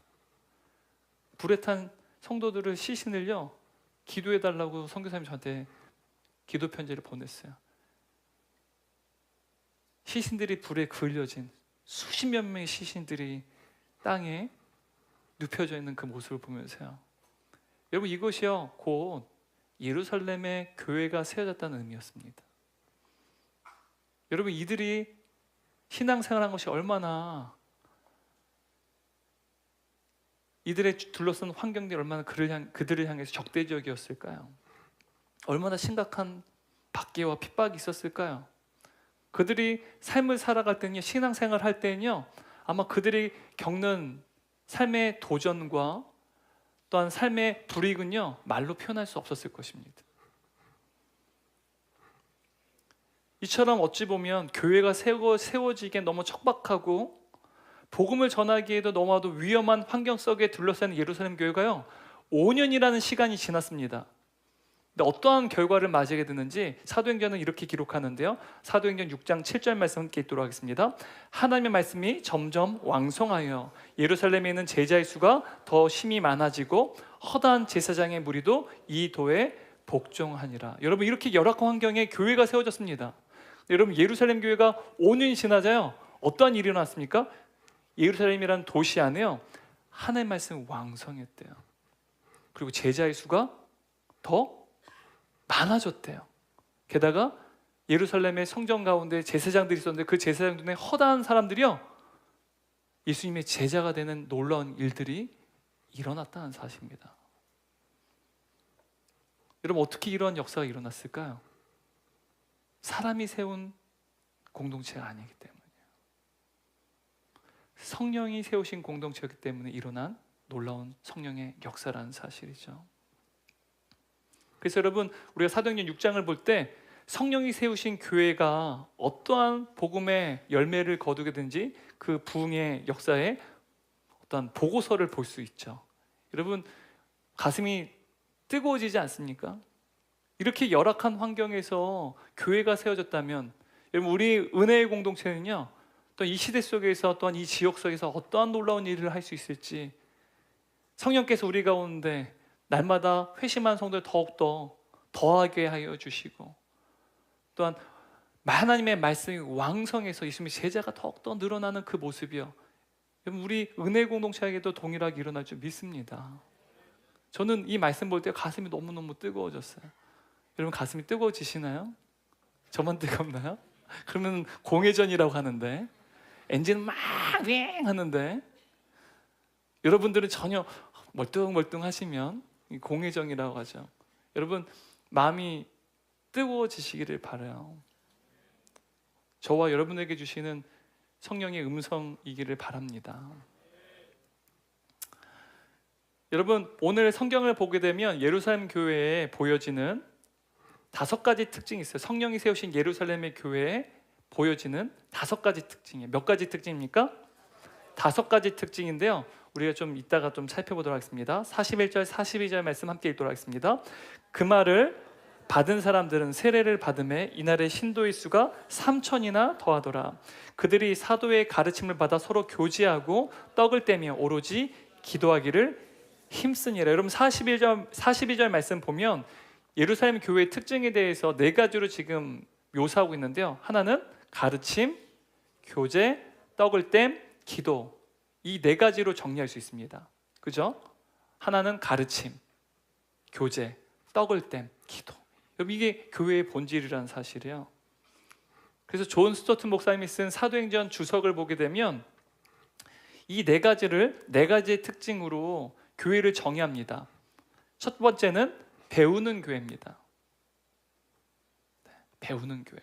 [SPEAKER 8] 불에 탄 성도들을 시신을요, 기도해달라고 선교사님이 저한테 기도 편지를 보냈어요. 시신들이 불에 그을려진 수십여 명의 시신들이 땅에 눕혀져 있는 그 모습을 보면서요, 여러분, 이것이요 곧 예루살렘의 교회가 세워졌다는 의미였습니다. 여러분, 이들이 신앙생활한 것이 얼마나, 이들의 둘러싼 환경들이 얼마나 그들을 향해서 적대적이었을까요? 얼마나 심각한 박해와 핍박이 있었을까요? 그들이 삶을 살아갈 때는요, 신앙생활 할 때는요, 아마 그들이 겪는 삶의 도전과 또한 삶의 불이익은요, 말로 표현할 수 없었을 것입니다. 이처럼 어찌 보면 교회가 세워지기에 너무 척박하고 복음을 전하기에도 너무나도 위험한 환경 속에 둘러싸인 예루살렘 교회가요, 5년이라는 시간이 지났습니다. 근데 어떠한 결과를 맞이하게 되는지 사도행전은 이렇게 기록하는데요, 사도행전 6장 7절 말씀 함께 읽도록 하겠습니다. 하나님의 말씀이 점점 왕성하여 예루살렘에 있는 제자의 수가 더 심히 많아지고 허다한 제사장의 무리도 이 도에 복종하니라. 여러분, 이렇게 열악한 환경에 교회가 세워졌습니다. 여러분, 예루살렘 교회가 5년이 지나자요, 어떠한 일이 일어났습니까? 예루살렘이라는 도시 안에요, 하나님의 말씀이 왕성했대요. 그리고 제자의 수가 더 많아졌대요. 게다가 예루살렘의 성전 가운데 제사장들이 있었는데, 그 제사장 중에 허다한 사람들이요, 예수님의 제자가 되는 놀라운 일들이 일어났다는 사실입니다. 여러분, 어떻게 이런 역사가 일어났을까요? 사람이 세운 공동체가 아니기 때문이에요. 성령이 세우신 공동체이기 때문에 일어난 놀라운 성령의 역사라는 사실이죠. 그래서 여러분, 우리가 사도행전 6장을 볼 때 성령이 세우신 교회가 어떠한 복음의 열매를 거두게 된지 그 부흥의 역사에 어떠한 보고서를 볼 수 있죠. 여러분, 가슴이 뜨거워지지 않습니까? 이렇게 열악한 환경에서 교회가 세워졌다면, 여러분 우리 은혜의 공동체는요, 또 이 시대 속에서 또한 이 지역 속에서 어떠한 놀라운 일을 할 수 있을지 성령께서 우리 가운데 날마다 회심한 성도를 더욱더 더하게 하여 주시고, 또한 하나님의 말씀이 왕성해서 예수님의 제자가 더욱더 늘어나는 그 모습이요, 여러분 우리 은혜의 공동체에게도 동일하게 일어날 줄 믿습니다. 저는 이 말씀 볼 때 가슴이 너무너무 뜨거워졌어요. 여러분 가슴이 뜨거워지시나요? 저만 뜨겁나요? 그러면 공회전이라고 하는데, 엔진은 막 윙 하는데 여러분들은 전혀 멀뚱멀뚱 하시면 공회전이라고 하죠. 여러분 마음이 뜨거워지시기를 바라요. 저와 여러분에게 주시는 성령의 음성이기를 바랍니다. 여러분 오늘 성경을 보게 되면 예루살렘 교회에 보여지는 5가지 특징이 있어요. 성령이 세우신 예루살렘의 교회에 보여지는 5가지 특징이에요. 몇 가지 특징입니까? 5가지 특징인데요, 우리가 좀 이따가 좀 살펴보도록 하겠습니다. 41절 42절 말씀 함께 읽도록 하겠습니다. 그 말을 받은 사람들은 세례를 받음에 이날의 신도의 수가 3천이나 더하더라. 그들이 사도의 가르침을 받아 서로 교제하고 떡을 떼며 오로지 기도하기를 힘쓰니라. 여러분 42절 말씀 보면 예루살렘 교회의 특징에 대해서 4가지로 지금 묘사하고 있는데요, 하나는 가르침, 교제, 떡을 땜, 기도, 이 4가지로 정리할 수 있습니다. 그죠? 하나는 가르침, 교제, 떡을 땜, 기도. 여러분 이게 교회의 본질이라는 사실이에요. 그래서 존 스토튼 목사님이 쓴 사도행전 주석을 보게 되면 이 4가지의 특징으로 교회를 정의합니다. 첫 번째는 배우는 교회입니다. 배우는 교회.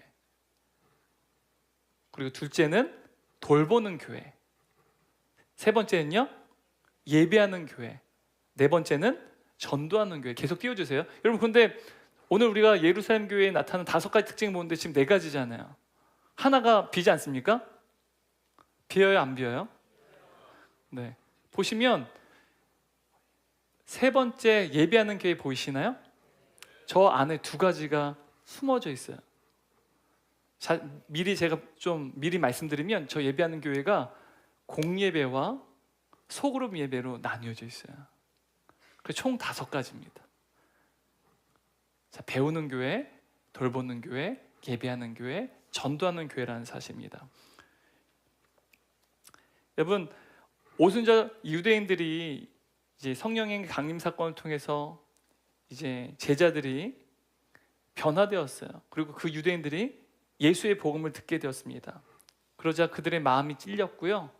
[SPEAKER 8] 그리고 둘째는 돌보는 교회. 세 번째는요, 예배하는 교회. 네 번째는 전도하는 교회. 계속 띄워주세요. 여러분 근데 오늘 우리가 예루살렘 교회에 나타나는 5가지 특징을 보는데 지금 4가지잖아요. 하나가 비지 않습니까? 비어요, 안 비어요? 네. 보시면 세 번째 예배하는 교회 보이시나요? 저 안에 2가지가 숨어져 있어요. 미리 제가 좀 미리 말씀드리면 저 예배하는 교회가 공예배와 소그룹 예배로 나뉘어져 있어요. 총 5가지입니다. 자, 배우는 교회, 돌보는 교회, 예배하는 교회, 전도하는 교회라는 사실입니다. 여러분 오순절 유대인들이 이제 성령의 강림 사건을 통해서 이제 제자들이 변화되었어요. 그리고 그 유대인들이 예수의 복음을 듣게 되었습니다. 그러자 그들의 마음이 찔렸고요,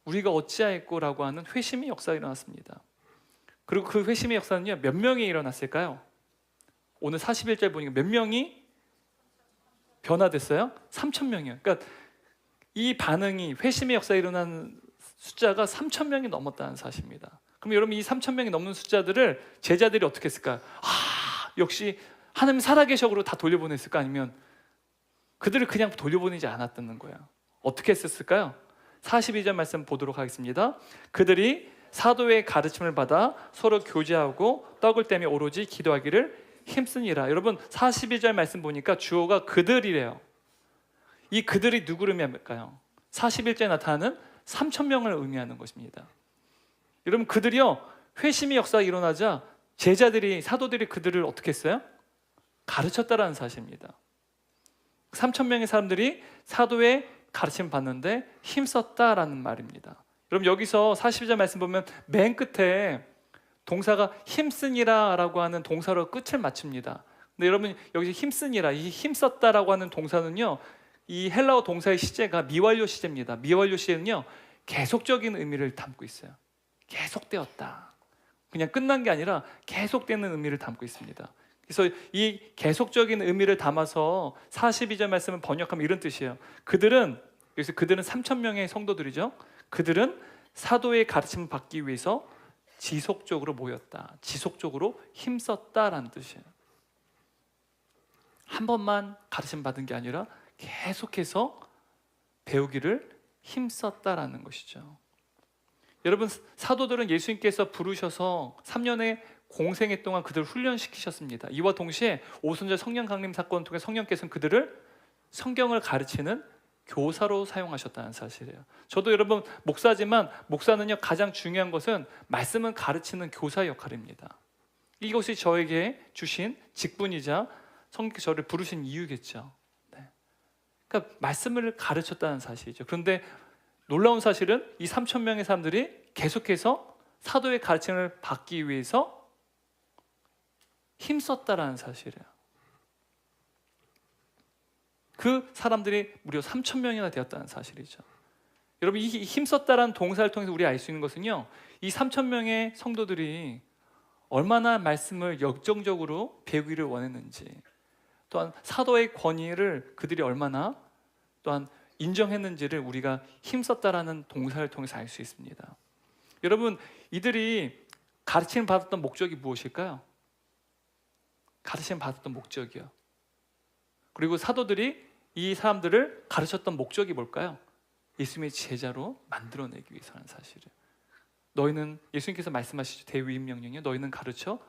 [SPEAKER 8] 우리가 어찌하였고라고 하는 회심의 역사가 일어났습니다. 그리고 그 회심의 역사는요, 몇 명이 일어났을까요? 오늘 41절 보니까 몇 명이 변화됐어요? 3,000명이요. 그러니까 이 반응이, 회심의 역사가 일어난 숫자가 3,000명이 넘었다는 사실입니다. 그럼 여러분 이 3,000명이 넘는 숫자들을 제자들이 어떻게 했을까요? 역시 하나님 살아계셔로 다 돌려보냈을까? 아니면 그들을 그냥 돌려보내지 않았다는 거예요. 어떻게 했었을까요? 42절 말씀 보도록 하겠습니다. 그들이 사도의 가르침을 받아 서로 교제하고 떡을 떼며 오로지 기도하기를 힘쓰니라. 여러분 42절 말씀 보니까 주어가 그들이래요. 이 그들이 누구를 의미할까요? 41절에 나타나는 3,000명을 의미하는 것입니다. 여러분 그들이요, 회심의 역사가 일어나자 제자들이, 사도들이 그들을 어떻게 했어요? 가르쳤다라는 사실입니다. 3,000명의 사람들이 사도의 가르침을 받는데 힘썼다라는 말입니다. 여러분 여기서 42절 말씀 보면 맨 끝에 동사가 힘쓰니라라고 하는 동사로 끝을 맞춥니다. 근데 여러분 여기서 힘쓰니라, 이 힘썼다라고 하는 동사는요, 이 헬라어 동사의 시제가 미완료 시제입니다. 미완료 시제는요, 계속적인 의미를 담고 있어요. 계속되었다. 그냥 끝난 게 아니라 계속되는 의미를 담고 있습니다. 그래서 이 계속적인 의미를 담아서 42절 말씀을 번역하면 이런 뜻이에요. 여기서 그들은 3,000명의 성도들이죠. 그들은 사도의 가르침을 받기 위해서 지속적으로 모였다. 지속적으로 힘썼다라는 뜻이에요. 한 번만 가르침 받은 게 아니라 계속해서 배우기를 힘썼다라는 것이죠. 여러분 사도들은 예수님께서 부르셔서 3년의 공생애 동안 그들을 훈련시키셨습니다. 이와 동시에 오순절 성령 강림 사건을 통해 성령께서는 그들을 성경을 가르치는 교사로 사용하셨다는 사실이에요. 저도 여러분 목사지만 목사는요 가장 중요한 것은 말씀을 가르치는 교사의 역할입니다. 이것이 저에게 주신 직분이자 성령께서 저를 부르신 이유겠죠. 네. 그러니까 말씀을 가르쳤다는 사실이죠. 그런데 놀라운 사실은 이 3천 명의 사람들이 계속해서 사도의 가르침을 받기 위해서 힘썼다라는 사실이에요. 그 사람들이 무려 3천 명이나 되었다는 사실이죠. 여러분 이 힘썼다라는 동사를 통해서 우리가 알 수 있는 것은요, 이 3천 명의 성도들이 얼마나 말씀을 열정적으로 배우기를 원했는지, 또한 사도의 권위를 그들이 얼마나 또한 인정했는지를 우리가 힘썼다라는 동사를 통해서 알 수 있습니다. 여러분 이들이 가르침을 받았던 목적이 무엇일까요? 가르침을 받았던 목적이요. 그리고 사도들이 이 사람들을 가르쳤던 목적이 뭘까요? 예수님의 제자로 만들어내기 위해서라는 사실을. 너희는 예수님께서 말씀하시죠. 대위임 명령이요. 너희는 가르쳐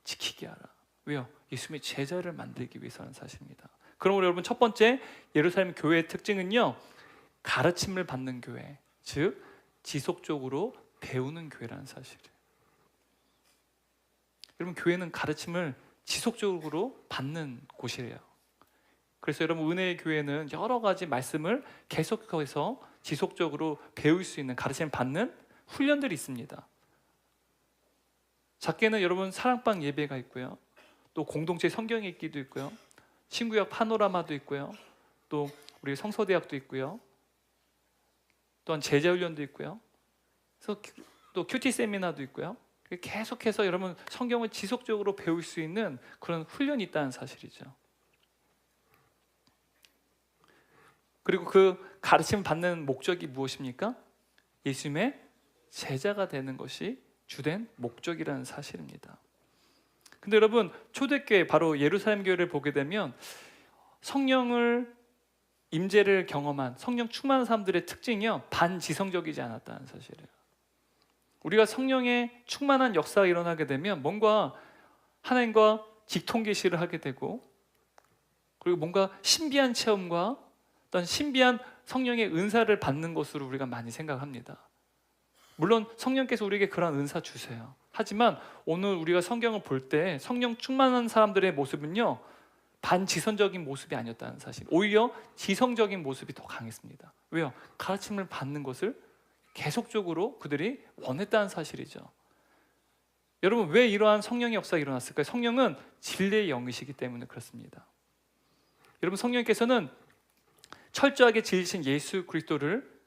[SPEAKER 8] 지키게 하라. 왜요? 예수님의 제자를 만들기 위해서라는 사실입니다. 그러므로 여러분 첫 번째 예루살렘 교회의 특징은요, 가르침을 받는 교회, 즉 지속적으로 배우는 교회라는 사실이에요. 여러분 교회는 가르침을 지속적으로 받는 곳이래요. 그래서 여러분 은혜의 교회는 여러 가지 말씀을 계속해서 지속적으로 배울 수 있는, 가르침을 받는 훈련들이 있습니다. 작게는 여러분 사랑방 예배가 있고요, 또 공동체 성경 읽기도 있고요, 신구약 파노라마도 있고요, 또 우리 성서대학도 있고요, 또한 제자훈련도 있고요, 그래서 또 큐티 세미나도 있고요. 계속해서 여러분 성경을 지속적으로 배울 수 있는 그런 훈련이 있다는 사실이죠. 그리고 그 가르침을 받는 목적이 무엇입니까? 예수님의 제자가 되는 것이 주된 목적이라는 사실입니다. 근데 여러분 초대교회, 바로 예루살렘 교회를 보게 되면 성령을 임재를 경험한, 성령 충만한 사람들의 특징이요, 반지성적이지 않았다는 사실이에요. 우리가 성령의 충만한 역사가 일어나게 되면 뭔가 하나님과 직통계시를 하게 되고, 그리고 뭔가 신비한 체험과 어떤 신비한 성령의 은사를 받는 것으로 우리가 많이 생각합니다. 물론 성령께서 우리에게 그런 은사 주세요. 하지만 오늘 우리가 성경을 볼 때 성령 충만한 사람들의 모습은요, 반지성적인 모습이 아니었다는 사실, 오히려 지성적인 모습이 더 강했습니다. 왜요? 가르침을 받는 것을 계속적으로 그들이 원했다는 사실이죠. 여러분 왜 이러한 성령의 역사가 일어났을까요? 성령은 진리의 영이시기 때문에 그렇습니다. 여러분 성령께서는 철저하게 진리신 예수 그리스도를,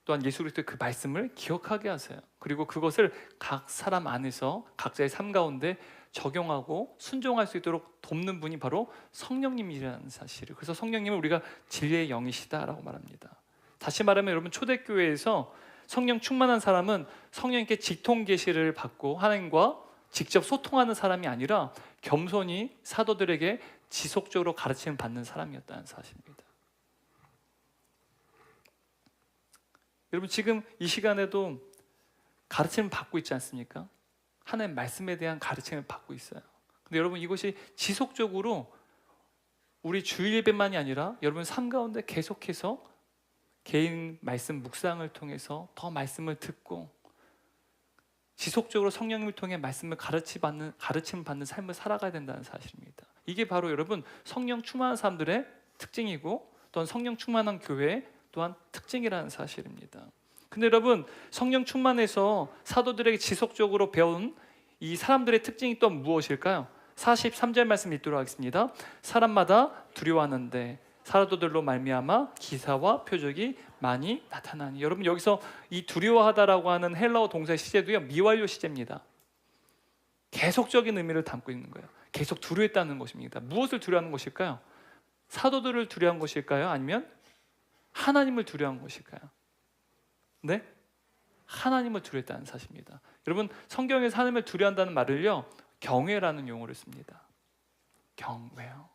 [SPEAKER 8] 또한 예수 그리스도의 그 말씀을 기억하게 하세요. 그리고 그것을 각 사람 안에서 각자의 삶 가운데 적용하고 순종할 수 있도록 돕는 분이 바로 성령님이라는 사실을. 그래서 성령님은 우리가 진리의 영이시다라고 말합니다. 다시 말하면 여러분 초대교회에서 성령 충만한 사람은 성령님께 직통 계시를 받고 하나님과 직접 소통하는 사람이 아니라 겸손히 사도들에게 지속적으로 가르침을 받는 사람이었다는 사실입니다. 여러분 지금 이 시간에도 가르침을 받고 있지 않습니까? 하나님의 말씀에 대한 가르침을 받고 있어요. 근데 여러분 이것이 지속적으로 우리 주일 예배만이 아니라 여러분 삶 가운데 계속해서 개인 말씀 묵상을 통해서 더 말씀을 듣고 지속적으로 성령님을 통해 말씀을 가르침을 받는 삶을 살아가야 된다는 사실입니다. 이게 바로 여러분 성령 충만한 사람들의 특징이고, 또한 성령 충만한 교회의 또한 특징이라는 사실입니다. 근데 여러분 성령 충만해서 사도들에게 지속적으로 배운 이 사람들의 특징이 또 무엇일까요? 43절 말씀 읽도록 하겠습니다. 사람마다 두려워하는데 사도들로 말미암아 기사와 표적이 많이 나타나니. 여러분 여기서 이 두려워하다라고 하는 헬라어 동사의 시제도요, 미완료 시제입니다. 계속적인 의미를 담고 있는 거예요. 계속 두려워했다는 것입니다. 무엇을 두려워하는 것일까요? 사도들을 두려워한 것일까요? 아니면 하나님을 두려워한 것일까요? 네? 하나님을 두려워했다는 사실입니다. 여러분 성경에서 하나님을 두려워한다는 말을요, 경외라는 용어를 씁니다. 경외요.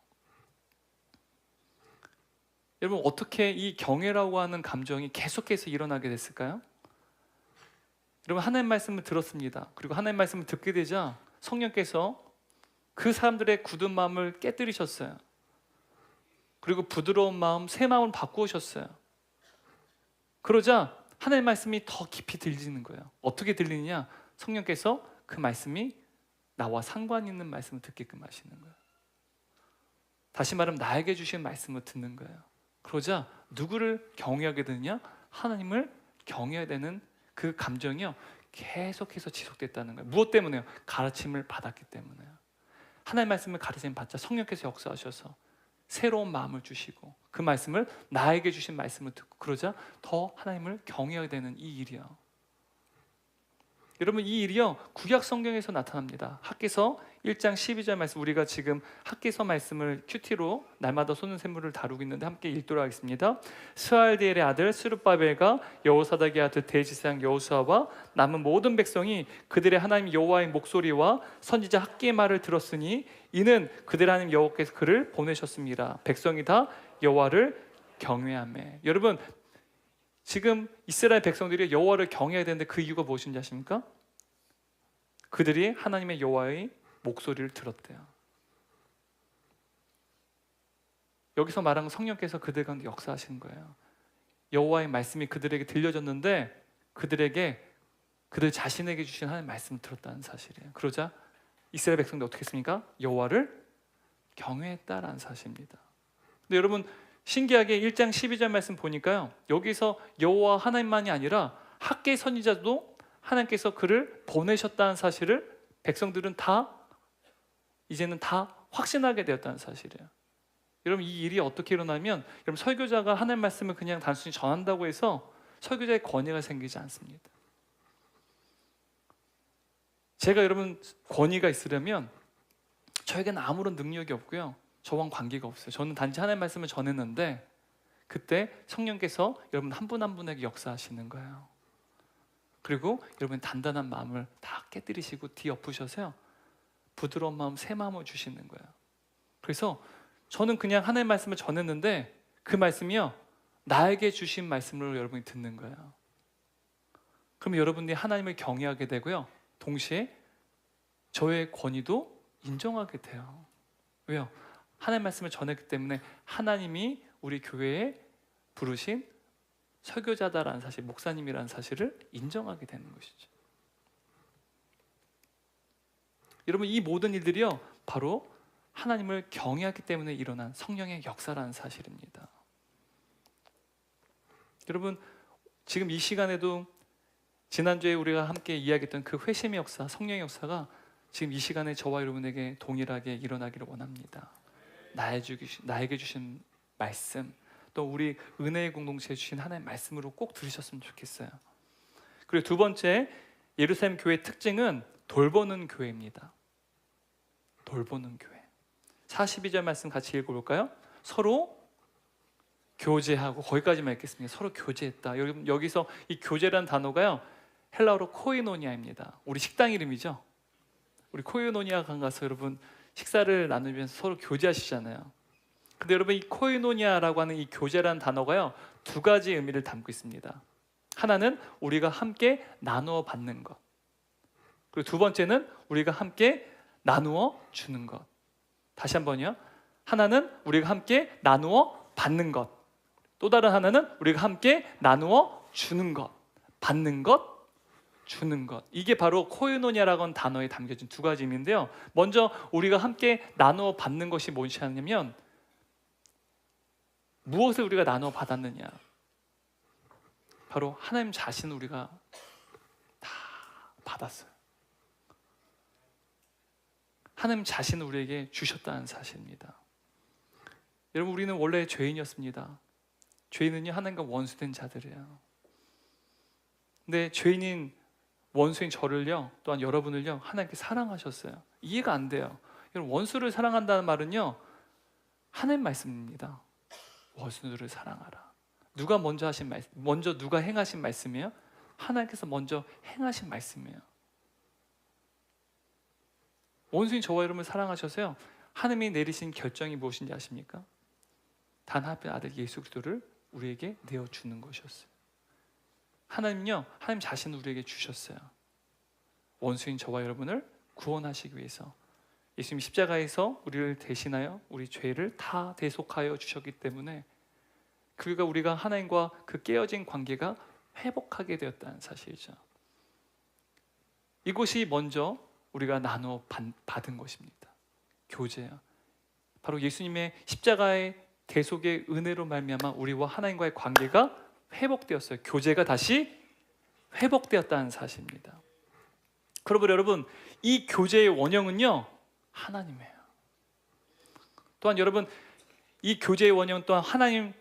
[SPEAKER 8] 여러분 어떻게 이 경외라고 하는 감정이 계속해서 일어나게 됐을까요? 여러분 하나님 말씀을 들었습니다. 그리고 하나님 말씀을 듣게 되자 성령께서 그 사람들의 굳은 마음을 깨뜨리셨어요. 그리고 부드러운 마음, 새 마음을 바꾸셨어요. 그러자 하나님의 말씀이 더 깊이 들리는 거예요. 어떻게 들리느냐? 성령께서 그 말씀이 나와 상관 있는 말씀을 듣게끔 하시는 거예요. 다시 말하면 나에게 주신 말씀을 듣는 거예요. 그러자 누구를 경외하게 되느냐? 하나님을 경외해야 되는 그 감정이요, 계속해서 지속됐다는 거예요. 무엇 때문에요? 가르침을 받았기 때문에요. 하나님의 말씀을 가르침 받자 성령께서 역사하셔서 새로운 마음을 주시고 그 말씀을 나에게 주신 말씀을 듣고 그러자 더 하나님을 경외하게 되는 이 일이요. 여러분, 이 일이요 구약 성경에서 나타납니다. 학개서 1장 12절 말씀, 우리가 지금 학개서 말씀을 큐티로 날마다 솟는 샘물을 다루고 있는데 함께 읽도록 하겠습니다. 스알디엘의 아들 스룹바벨과 여호사닥의 아들 대지사장 여호수아와 남은 모든 백성이 그들의 하나님 여호와의 목소리와 선지자 학기의 말을 들었으니 이는 그들의 하나님 여호와께서 그를 보내셨습니다. 백성이 다 여호와를 경외하며. 여러분, 지금 이스라엘 백성들이 여호와를 경외해야 되는데 그 이유가 무엇인지 아십니까? 그들이 하나님의 여호와의 목소리를 들었대요. 여기서 말하는 성령께서 그들 가운데 역사하시는 거예요. 여호와의 말씀이 그들에게 들려졌는데 그들 자신에게 주신 하나님의 말씀을 들었다는 사실이에요. 그러자 이스라엘 백성들 어떻게 했습니까? 여호와를 경외했다라는 사실입니다. 근데 여러분, 신기하게 1장 12절 말씀 보니까요, 여기서 여호와 하나님만이 아니라 학개 선지자도 하나님께서 그를 보내셨다는 사실을 백성들은 이제는 다 확신하게 되었다는 사실이에요. 여러분, 이 일이 어떻게 일어나면, 여러분, 설교자가 하나님 말씀을 그냥 단순히 전한다고 해서 설교자의 권위가 생기지 않습니다. 제가 여러분 권위가 있으려면 저에게는 아무런 능력이 없고요, 저와는 관계가 없어요. 저는 단지 하나님의 말씀을 전했는데 그때 성령께서 여러분 한 분 한 분에게 역사하시는 거예요. 그리고 여러분 단단한 마음을 다 깨뜨리시고 뒤엎으셔서요, 부드러운 마음, 새 마음을 주시는 거예요. 그래서 저는 그냥 하나님의 말씀을 전했는데 그 말씀이요, 나에게 주신 말씀으로 여러분이 듣는 거예요. 그럼 여러분들이 하나님을 경외하게 되고요, 동시에 저의 권위도 인정하게 돼요. 왜요? 하나님의 말씀을 전했기 때문에 하나님이 우리 교회에 부르신 설교자다라는 사실, 목사님이라는 사실을 인정하게 되는 것이죠. 여러분, 이 모든 일들이요 바로 하나님을 경외하기 때문에 일어난 성령의 역사라는 사실입니다. 여러분, 지금 이 시간에도 지난주에 우리가 함께 이야기했던 그 회심의 역사, 성령의 역사가 지금 이 시간에 저와 여러분에게 동일하게 일어나기를 원합니다. 나에게 주신 말씀, 또 우리 은혜의 공동체에 주신 하나님의 말씀으로 꼭 들으셨으면 좋겠어요. 그리고 두 번째, 예루살렘 교회의 특징은 돌보는 교회입니다. 돌보는 교회. 42절 말씀 같이 읽어볼까요? 서로 교제하고, 거기까지만 읽겠습니다. 서로 교제했다. 여기서 이 교제라는 단어가요, 헬라어로 코이노니아입니다. 우리 식당 이름이죠. 우리 코이노니아 가서 여러분 식사를 나누면서 서로 교제하시잖아요. 근데 여러분, 이 코이노니아라고 하는 이 교제라는 단어가요, 두 가지 의미를 담고 있습니다. 하나는 우리가 함께 나누어 받는 것, 그리고 두 번째는 우리가 함께 나누어 주는 것. 다시 한번요. 하나는 우리가 함께 나누어 받는 것, 또 다른 하나는 우리가 함께 나누어 주는 것. 받는 것, 주는 것. 이게 바로 코이노니아라고 하는 단어에 담겨진 두 가지 의미인데요, 먼저 우리가 함께 나누어 받는 것이 무엇이 하냐면, 무엇을 우리가 나누어 받았느냐, 바로 하나님 자신을 우리가 다 받았어요. 하나님 자신을 우리에게 주셨다는 사실입니다. 여러분, 우리는 원래 죄인이었습니다. 죄인은요 하나님과 원수된 자들이에요. 근데 죄인인 원수인 저를요, 또한 여러분을요, 하나님께 사랑하셨어요. 이해가 안 돼요. 여러분, 원수를 사랑한다는 말은요, 하나님 말씀입니다. 원수들을 사랑하라. 누가 먼저 하신 말씀, 먼저 누가 행하신 말씀이에요? 하나님께서 먼저 행하신 말씀이에요. 원수인 저와 여러분을 사랑하셔서요, 하나님이 내리신 결정이 무엇인지 아십니까? 단 하나의 아들 예수 그리스도를 우리에게 내어주는 것이었어요. 하나님요, 하나님 자신을 우리에게 주셨어요. 원수인 저와 여러분을 구원하시기 위해서 예수님 십자가에서 우리를 대신하여 우리 죄를 다 대속하여 주셨기 때문에 그가 우리가 하나님과 그 깨어진 관계가 회복하게 되었다는 사실이죠. 이것이 먼저 우리가 나누어 받은 것입니다. 교제야. 바로 예수님의 십자가의 대속의 은혜로 말미암아 우리와 하나님과의 관계가 회복되었어요. 교제가 다시 회복되었다는 사실입니다. 그러므로 여러분, 이 교제의 원형은요, 하나님이에요. 또한 여러분, 이 교제의 원형 또한 하나님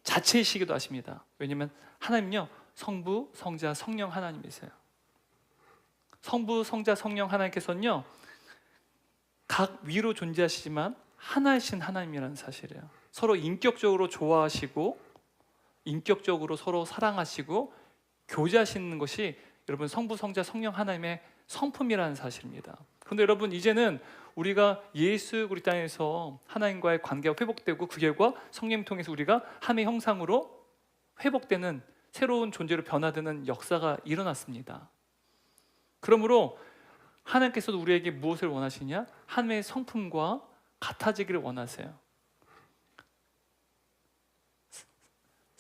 [SPEAKER 8] 자체이시기도 하십니다. 왜냐하면 하나님은요, 성부, 성자, 성령 하나님이세요. 성부, 성자, 성령 하나님께서는요, 각 위로 존재하시지만 하나이신 하나님이라는 사실이에요. 서로 인격적으로 좋아하시고 인격적으로 서로 사랑하시고 교제하시는 것이 여러분 성부, 성자, 성령 하나님의 성품이라는 사실입니다. 그런데 여러분, 이제는 우리가 예수 그리스도 안에서 하나님과의 관계가 회복되고 그 결과 성령 통해서 우리가 하나님의 형상으로 회복되는 새로운 존재로 변화되는 역사가 일어났습니다. 그러므로 하나님께서도 우리에게 무엇을 원하시냐? 하나님의 성품과 같아지기를 원하세요.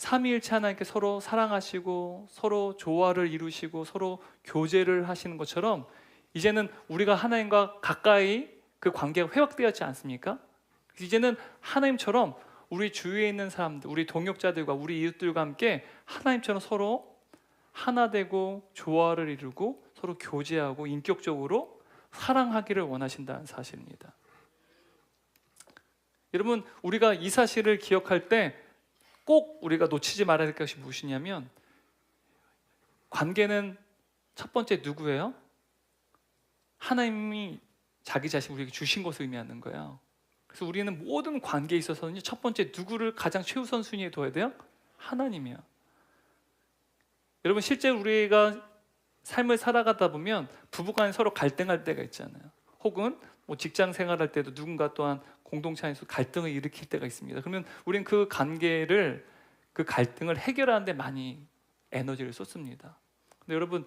[SPEAKER 8] 삼위일체 하나님께 서로 사랑하시고 서로 조화를 이루시고 서로 교제를 하시는 것처럼 이제는 우리가 하나님과 가까이 그 관계가 회복되었지 않습니까? 이제는 하나님처럼 우리 주위에 있는 사람들, 우리 동역자들과 우리 이웃들과 함께 하나님처럼 서로 하나 되고 조화를 이루고 서로 교제하고 인격적으로 사랑하기를 원하신다는 사실입니다. 여러분, 우리가 이 사실을 기억할 때 꼭 우리가 놓치지 말아야 될 것이 무엇이냐면, 관계는 첫 번째 누구예요? 하나님이 자기 자신 우리에게 주신 것을 의미하는 거예요. 그래서 우리는 모든 관계에 있어서는 첫 번째 누구를 가장 최우선 순위에 둬야 돼요? 하나님이요. 여러분, 실제 우리가 삶을 살아가다 보면 부부간에 서로 갈등할 때가 있잖아요. 혹은 뭐 직장 생활할 때도 누군가 또한 공동체 안에서 갈등을 일으킬 때가 있습니다. 그러면 우리는 그 관계를, 그 갈등을 해결하는 데 많이 에너지를 쏟습니다. 근데 여러분,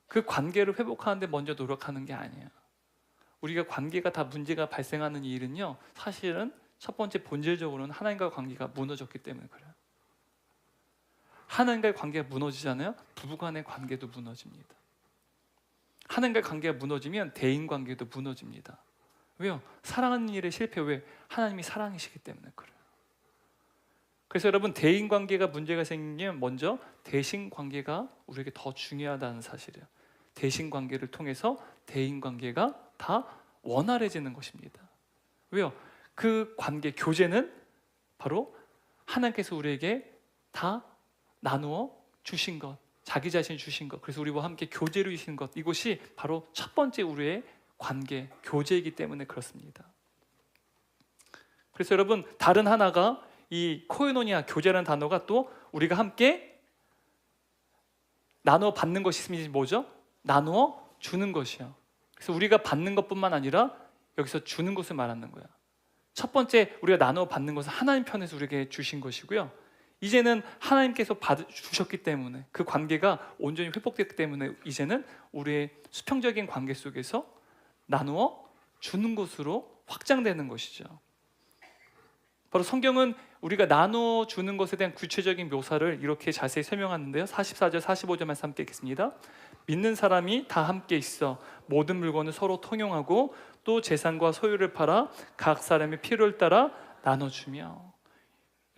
[SPEAKER 8] 그 관계를 회복하는 데 먼저 노력하는 게 아니에요. 우리가 관계가 다 문제가 발생하는 일은요, 사실은 첫 번째 본질적으로는 하나님과의 관계가 무너졌기 때문에 그래요. 하나님과의 관계가 무너지잖아요. 부부간의 관계도 무너집니다. 하나님과의 관계가 무너지면 대인관계도 무너집니다. 왜요? 사랑하는 일에 실패. 왜? 하나님이 사랑이시기 때문에 그래요. 그래서 여러분, 대인관계가 문제가 생기면 먼저 대신관계가 우리에게 더 중요하다는 사실이에요. 대신관계를 통해서 대인관계가 다 원활해지는 것입니다. 왜요? 그 관계, 교제는 바로 하나님께서 우리에게 다 나누어 주신 것, 자기 자신이 주신 것, 그래서 우리와 함께 교제를 주신 것, 이것이 바로 첫 번째 우리의 관계, 교제이기 때문에 그렇습니다. 그래서 여러분, 다른 하나가 이 코이노니아, 교제라는 단어가 또 우리가 함께 나누어 받는 것이 있으면 뭐죠? 나누어 주는 것이요. 그래서 우리가 받는 것뿐만 아니라 여기서 주는 것을 말하는 거야. 첫 번째 우리가 나누어 받는 것은 하나님 편에서 우리에게 주신 것이고요. 이제는 하나님께서 주셨기 때문에 그 관계가 온전히 회복됐기 때문에 이제는 우리의 수평적인 관계 속에서 나누어 주는 것으로 확장되는 것이죠. 바로 성경은 우리가 나누어 주는 것에 대한 구체적인 묘사를 이렇게 자세히 설명하는데요. 44절 45절 말씀 함께 읽겠습니다. 믿는 사람이 다 함께 있어 모든 물건을 서로 통용하고 또 재산과 소유를 팔아 각 사람의 필요를 따라 나눠주며.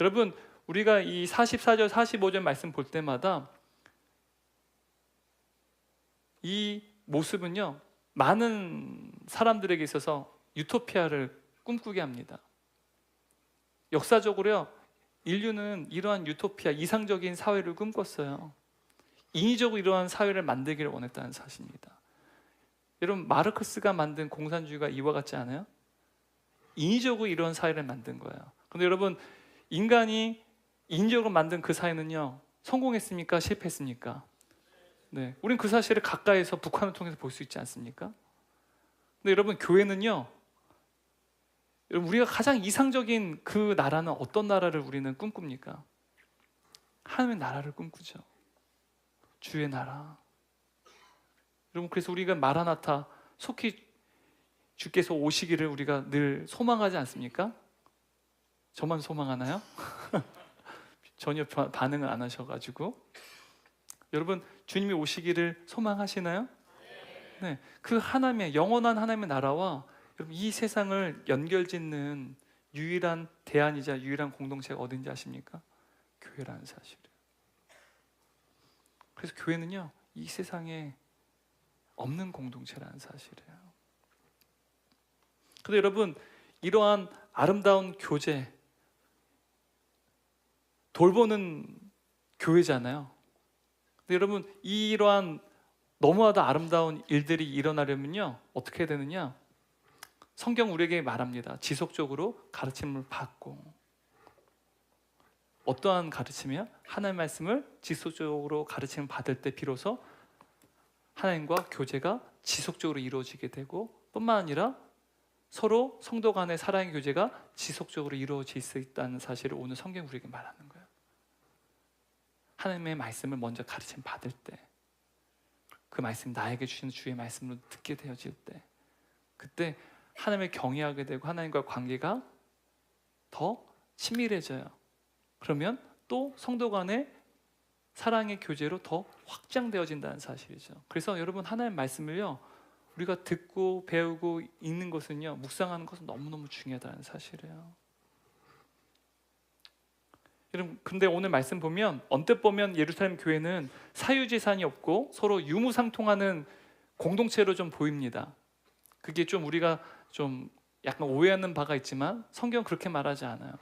[SPEAKER 8] 여러분, 우리가 이 44절 45절 말씀 볼 때마다 이 모습은요, 많은 사람들에게 있어서 유토피아를 꿈꾸게 합니다. 역사적으로요, 인류는 이러한 유토피아, 이상적인 사회를 꿈꿨어요. 인위적으로 이러한 사회를 만들기를 원했다는 사실입니다. 여러분, 마르크스가 만든 공산주의가 이와 같지 않아요? 인위적으로 이러한 사회를 만든 거예요. 그런데 여러분, 인간이 인위적으로 만든 그 사회는요, 성공했습니까? 실패했습니까? 네, 우린 그 사실을 가까이서 북한을 통해서 볼 수 있지 않습니까? 근데 여러분, 교회는요, 우리가 가장 이상적인 그 나라는 어떤 나라를 우리는 꿈꿉니까? 하나님의 나라를 꿈꾸죠. 주의 나라. 여러분, 그래서 우리가 마라나타, 속히 주께서 오시기를 우리가 늘 소망하지 않습니까? 저만 소망하나요? 전혀 반응을 안 하셔가지고. 여러분, 주님이 오시기를 소망하시나요? 네, 그 하나님의 영원한 하나님의 나라와 여러분 이 세상을 연결짓는 유일한 대안이자 유일한 공동체가 어딘지 아십니까? 교회라는 사실이에요. 그래서 교회는요, 이 세상에 없는 공동체라는 사실이에요. 근데 여러분, 이러한 아름다운 교제, 돌보는 교회잖아요. 근데 여러분, 이러한 너무나도 아름다운 일들이 일어나려면요, 어떻게 해야 되느냐? 성경 우리에게 말합니다. 지속적으로 가르침을 받고. 어떠한 가르침이야? 하나님의 말씀을 지속적으로 가르침을 받을 때 비로소 하나님과 교제가 지속적으로 이루어지게 되고, 뿐만 아니라 서로 성도 간의 사랑의 교제가 지속적으로 이루어질 수 있다는 사실을 오늘 성경 우리에게 말하는 거예요. 하나님의 말씀을 먼저 가르침 받을 때, 그 말씀 나에게 주시는 주의 말씀으로 듣게 되어질 때, 그때 하나님을 경외하게 되고 하나님과 관계가 더 친밀해져요. 그러면 또 성도 간의 사랑의 교제로 더 확장되어진다는 사실이죠. 그래서 여러분, 하나님의 말씀을요, 우리가 듣고 배우고 읽는 것은요, 묵상하는 것은 너무너무 중요하다는 사실이에요. 여러분, 근데 오늘 말씀 보면 언뜻 보면 예루살렘 교회는 사유재산이 없고 서로 유무상통하는 공동체로 좀 보입니다. 그게 좀 우리가 좀 약간 오해하는 바가 있지만 성경 그렇게 말하지 않아요.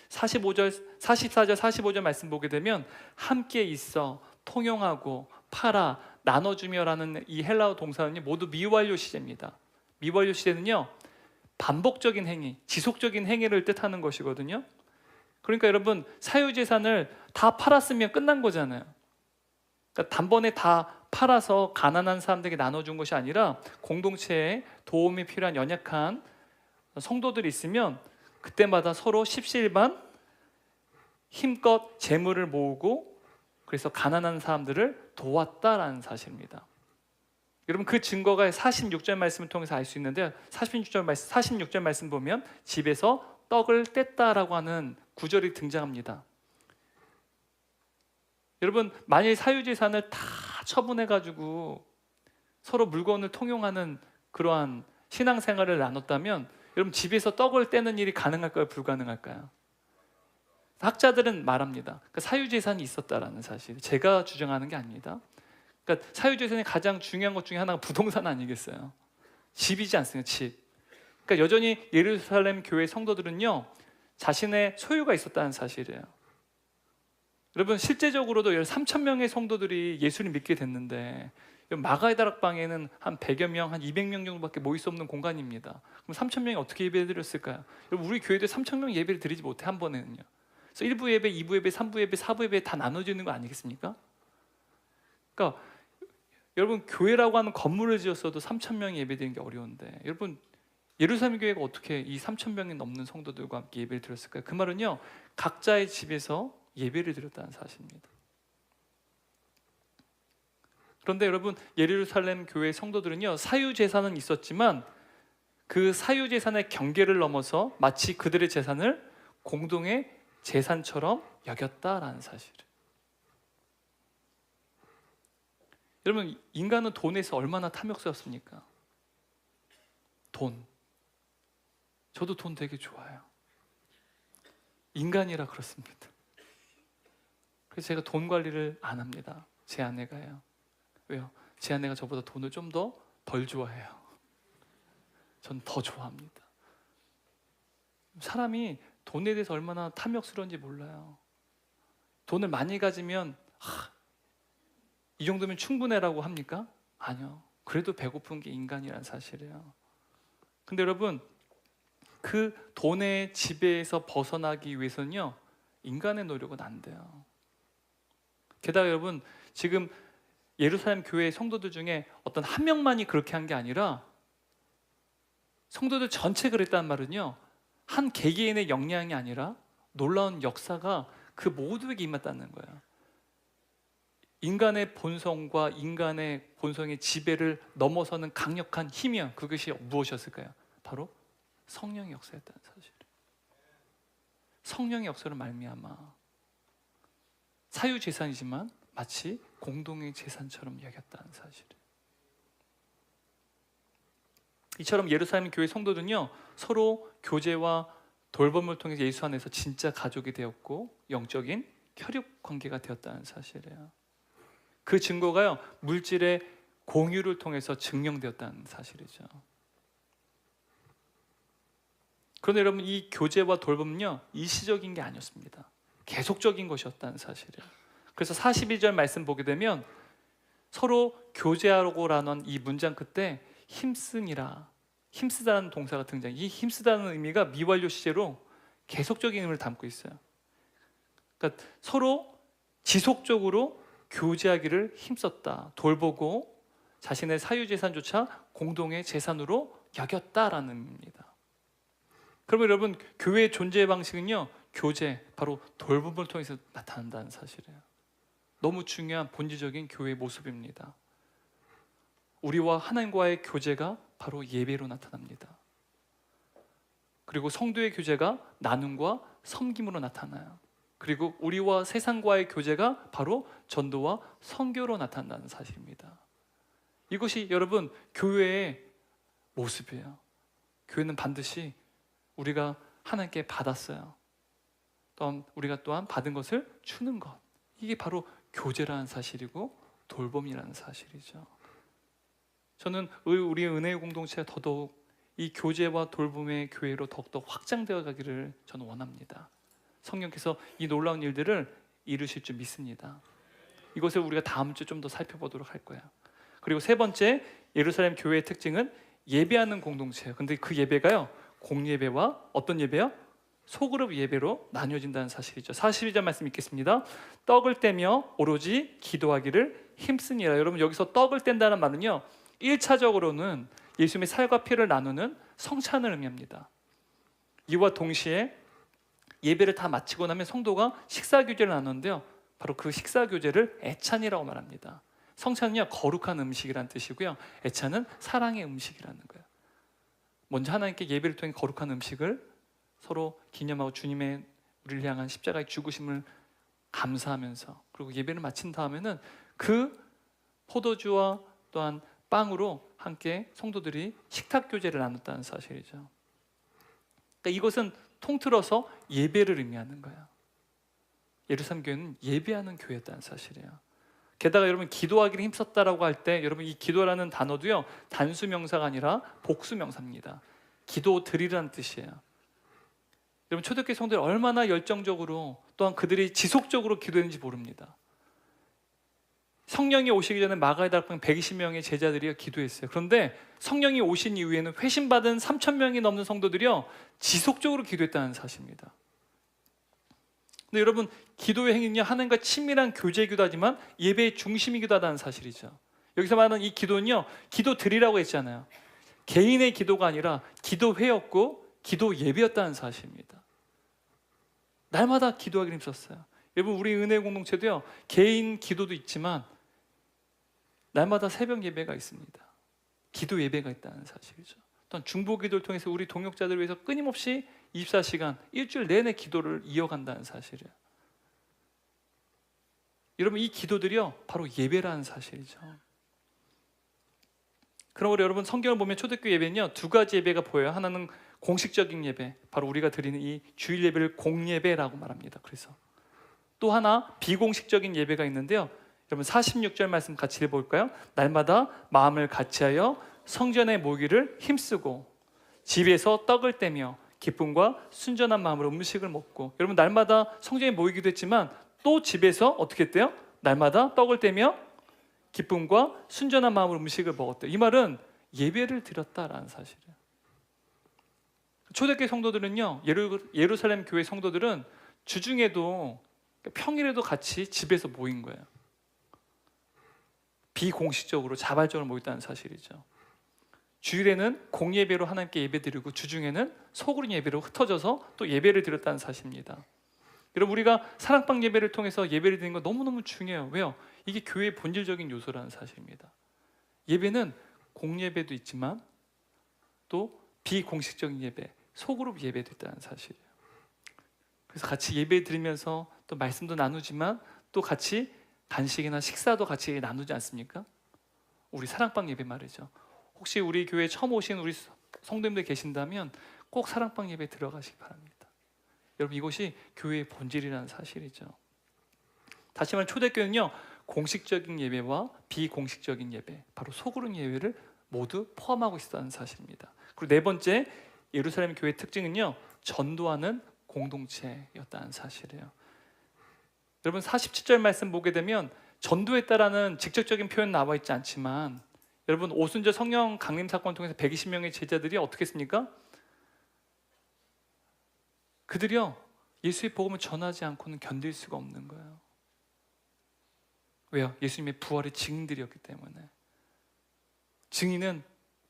[SPEAKER 8] 44절 45절 말씀 보게 되면 함께 있어, 통용하고, 팔아, 나눠주며라는 이 헬라어 동사는 모두 미완료 시제입니다. 미완료 시제는요, 반복적인 행위, 지속적인 행위를 뜻하는 것이거든요. 그러니까 여러분, 사유재산을 다 팔았으면 끝난 거잖아요. 그러니까 단번에 다 팔아서 가난한 사람들에게 나눠준 것이 아니라 공동체에 도움이 필요한 연약한 성도들이 있으면 그때마다 서로 십시일반 힘껏 재물을 모으고, 그래서 가난한 사람들을 도왔다라는 사실입니다. 여러분, 그 증거가 46절 말씀을 통해서 알 수 있는데, 46절 말씀 보면 집에서 떡을 뗐다라고 하는 구절이 등장합니다. 여러분, 만일 사유재산을 다 처분해가지고 서로 물건을 통용하는 그러한 신앙생활을 나눴다면 여러분, 집에서 떡을 떼는 일이 가능할까요? 불가능할까요? 학자들은 말합니다. 그러니까 사유재산이 있었다라는 사실, 제가 주장하는 게 아닙니다. 그러니까 사유재산의 가장 중요한 것 중에 하나가 부동산 아니겠어요? 집이지 않습니까? 집. 그러니까 여전히 예루살렘 교회 성도들은요, 자신의 소유가 있었다는 사실이에요. 여러분, 실제적으로도 3,000명의 성도들이 예수를 믿게 됐는데 마가의 다락방에는 한 100여 명, 한 200명 정도밖에 모일 수 없는 공간입니다. 그럼 3,000명이 어떻게 예배를 드렸을까요? 여러분, 우리 교회도 3,000명 예배를 드리지 못해, 한 번에는요. 그래서 1부 예배, 2부 예배, 3부 예배, 4부 예배 다 나눠지는 거 아니겠습니까? 그러니까 여러분, 교회라고 하는 건물을 지었어도 3,000명이 예배드리는 게 어려운데, 여러분, 예루살렘 교회가 어떻게 이 3,000명이 넘는 성도들과 함께 예배를 드렸을까요? 그 말은요, 각자의 집에서 예배를 드렸다는 사실입니다. 그런데 여러분, 예루살렘 교회 성도들은요, 사유재산은 있었지만 그 사유재산의 경계를 넘어서 마치 그들의 재산을 공동의 재산처럼 여겼다라는 사실. 여러분, 인간은 돈에서 얼마나 탐욕스럽습니까? 돈. 저도 돈 되게 좋아해요. 인간이라 그렇습니다. 그래서 제가 돈 관리를 안 합니다. 제 아내가요. 왜요? 제 아내가 저보다 돈을 좀 덜 좋아해요. 전 더 좋아합니다. 사람이 돈에 대해서 얼마나 탐욕스러운지 몰라요. 돈을 많이 가지면 이 정도면 충분해라고 합니까? 아니요. 그래도 배고픈 게 인간이라는 사실이에요. 근데 여러분, 그 돈의 지배에서 벗어나기 위해서는요, 인간의 노력은 안 돼요. 게다가 여러분, 지금 예루살렘 교회 성도들 중에 어떤 한 명만이 그렇게 한 게 아니라 성도들 전체 그랬다는 말은요, 한 개개인의 역량이 아니라 놀라운 역사가 그 모두에게 임했다는 거예요. 인간의 본성과 인간의 본성의 지배를 넘어서는 강력한 힘이야. 그것이 무엇이었을까요? 바로 성령의 역사였다는 사실. 성령의 역사를 말미암아 사유재산이지만 마치 공동의 재산처럼 여겼다는 사실. 이처럼 예루살렘 교회 성도들은요, 서로 교제와 돌봄을 통해서 예수 안에서 진짜 가족이 되었고 영적인 혈육 관계가 되었다는 사실이에요. 그 증거가요, 물질의 공유를 통해서 증명되었다는 사실이죠. 그런데 여러분, 이 교제와 돌봄은요, 일시적인 게 아니었습니다. 계속적인 것이었다는 사실이에요. 그래서 42절 말씀 보게 되면 서로 교제하고라는 이 문장 끝에 힘쓰다는 동사가 등장해요. 이 힘쓰다는 의미가 미완료 시제로 계속적인 의미를 담고 있어요. 그러니까 서로 지속적으로 교제하기를 힘썼다, 돌보고 자신의 사유재산조차 공동의 재산으로 여겼다라는 의미입니다. 그러면 여러분, 교회의 존재 방식은요, 교제, 바로 돌봄을 통해서 나타난다는 사실이에요. 너무 중요한 본질적인 교회의 모습입니다. 우리와 하나님과의 교제가 바로 예배로 나타납니다. 그리고 성도의 교제가 나눔과 섬김으로 나타나요. 그리고 우리와 세상과의 교제가 바로 전도와 선교로 나타난다는 사실입니다. 이것이 여러분 교회의 모습이에요. 교회는 반드시 우리가 하나님께 받았어요. 또한 우리가 또한 받은 것을 주는 것, 이게 바로 교제라는 사실이고 돌봄이라는 사실이죠. 저는 우리 은혜의 공동체가 더더욱 이 교제와 돌봄의 교회로 더욱더 확장되어 가기를 저는 원합니다. 성령께서 이 놀라운 일들을 이루실 줄 믿습니다. 이것을 우리가 다음 주 좀 더 살펴보도록 할 거예요. 그리고 세 번째, 예루살렘 교회의 특징은 예배하는 공동체예요. 근데 그 예배가요, 공예배와 어떤 예배요? 소그룹 예배로 나뉘어진다는 사실이죠. 42절 말씀 읽겠습니다. 떡을 떼며 오로지 기도하기를 힘쓰니라. 여러분, 여기서 떡을 뗀다는 말은요, 1차적으로는 예수님의 살과 피를 나누는 성찬을 의미합니다. 이와 동시에 예배를 다 마치고 나면 성도가 식사교제를 나누는데요, 바로 그 식사교제를 애찬이라고 말합니다. 성찬은요, 거룩한 음식이라는 뜻이고요, 애찬은 사랑의 음식이라는 거예요. 먼저 하나님께 예배를 통해 거룩한 음식을 서로 기념하고 주님의 우리를 향한 십자가의 죽으심을 감사하면서, 그리고 예배를 마친 다음에는 그 포도주와 또한 빵으로 함께 성도들이 식탁교제를 나눴다는 사실이죠. 그러니까 이것은 통틀어서 예배를 의미하는 거예요. 예루살렘 교회는 예배하는 교회였다는 사실이에요. 게다가 여러분, 기도하기를 힘썼다라고 할 때 여러분, 이 기도라는 단어도요, 단수 명사가 아니라 복수 명사입니다. 기도 드리라는 뜻이에요. 여러분, 초대교회 성도들이 얼마나 열정적으로 또한 그들이 지속적으로 기도했는지 모릅니다. 성령이 오시기 전에 마가의 다락방 120명의 제자들이 기도했어요. 그런데 성령이 오신 이후에는 회심받은 3,000명이 넘는 성도들이요, 지속적으로 기도했다는 사실입니다. 근데 여러분, 기도의 행위는요, 하나님과 친밀한 교제이기도 하지만 예배의 중심이기도 하다는 사실이죠. 여기서 말하는 이 기도는요, 기도 드리라고 했잖아요. 개인의 기도가 아니라 기도회였고 기도 예배였다는 사실입니다. 날마다 기도하기를 힘썼어요. 여러분, 우리 은혜 공동체도요, 개인 기도도 있지만 날마다 새벽 예배가 있습니다. 기도 예배가 있다는 사실이죠. 또한 중보 기도를 통해서 우리 동역자들을 위해서 끊임없이 24시간 일주일 내내 기도를 이어간다는 사실이에요. 여러분, 이 기도들이요, 바로 예배라는 사실이죠. 그러므로 여러분, 성경을 보면 초대교회 예배는요, 두 가지 예배가 보여요. 하나는 공식적인 예배, 바로 우리가 드리는 이 주일 예배를 공예배라고 말합니다. 그래서 또 하나 비공식적인 예배가 있는데요, 여러분 46절 말씀 같이 읽어볼까요? 날마다 마음을 같이하여 성전에 모이기를 힘쓰고 집에서 떡을 떼며 기쁨과 순전한 마음으로 음식을 먹고. 여러분, 날마다 성전에 모이기도 했지만 또 집에서 어떻게 했대요? 날마다 떡을 떼며 기쁨과 순전한 마음으로 음식을 먹었대요. 이 말은 예배를 드렸다라는 사실이에요. 초대교회 성도들은요, 예루살렘 교회 성도들은 주중에도 평일에도 같이 집에서 모인 거예요. 비공식적으로 자발적으로 모였다는 사실이죠. 주일에는 공예배로 하나님께 예배드리고 주중에는 소그룹 예배로 흩어져서 또 예배를 드렸다는 사실입니다. 여러분, 우리가 사랑방 예배를 통해서 예배를 드리는 거 너무너무 중요해요. 왜요? 이게 교회의 본질적인 요소라는 사실입니다. 예배는 공예배도 있지만 또 비공식적인 예배, 소그룹 예배도 있다는 사실이에요. 그래서 같이 예배 드리면서 또 말씀도 나누지만 또 같이 간식이나 식사도 같이 나누지 않습니까? 우리 사랑방 예배 말이죠. 혹시 우리 교회에 처음 오신 우리 성도님들 계신다면 꼭 사랑방 예배 들어가시기 바랍니다. 여러분, 이것이 교회의 본질이라는 사실이죠. 다시 말해 초대교회는요, 공식적인 예배와 비공식적인 예배, 바로 소그룹 예배를 모두 포함하고 있다는 사실입니다. 그리고 네 번째, 예루살렘 교회의 특징은요, 전도하는 공동체였다는 사실이에요. 여러분, 47절 말씀 보게 되면 전도했다라는 직접적인 표현 나와 있지 않지만, 여러분, 오순절 성령 강림 사건을 통해서 120명의 제자들이 어떻게 했습니까? 그들이요, 예수의 복음을 전하지 않고는 견딜 수가 없는 거예요. 왜요? 예수님의 부활의 증인들이었기 때문에. 증인은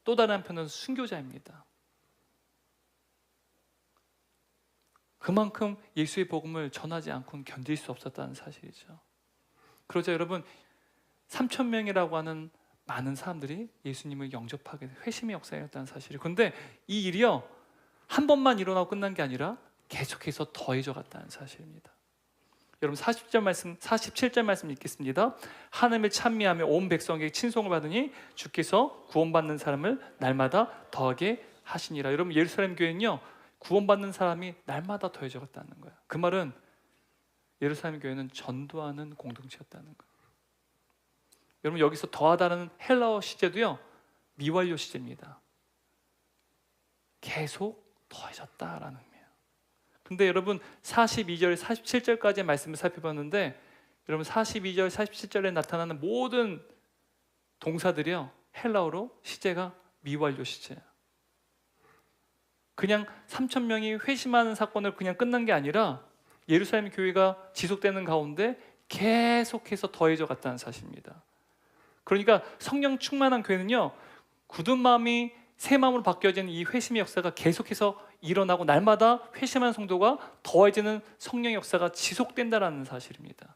[SPEAKER 8] 또 다른 한편으로 순교자입니다. 그만큼 예수의 복음을 전하지 않고는 견딜 수 없었다는 사실이죠. 그러자 여러분, 3,000명이라고 하는 많은 사람들이 예수님을 영접하게 된 회심의 역사였다는 사실이에요. 그런데 이 일이요, 한 번만 일어나고 끝난 게 아니라 계속해서 더해져 갔다는 사실입니다. 여러분, 47절 말씀 읽겠습니다. 하나님을 찬미하며 온 백성에게 친송을 받으니 주께서 구원받는 사람을 날마다 더하게 하시니라. 여러분, 예루살렘 교회는요, 구원받는 사람이 날마다 더해져 갔다는 거예요. 그 말은 예루살렘 교회는 전도하는 공동체였다는 거예요. 여러분, 여기서 더하다는 헬라어 시제도요, 미완료 시제입니다. 계속 더해졌다라는 의미예요. 근데 여러분, 42절, 47절까지의 말씀을 살펴봤는데, 여러분 42절, 47절에 나타나는 모든 동사들이요, 헬라어로 시제가 미완료 시제예요. 그냥 3,000명이 회심하는 사건을 그냥 끝난 게 아니라 예루살렘 교회가 지속되는 가운데 계속해서 더해져 갔다는 사실입니다. 그러니까 성령 충만한 교회는요, 굳은 마음이 새 마음으로 바뀌어지는 이 회심의 역사가 계속해서 일어나고 날마다 회심한 성도가 더해지는 성령의 역사가 지속된다는 사실입니다.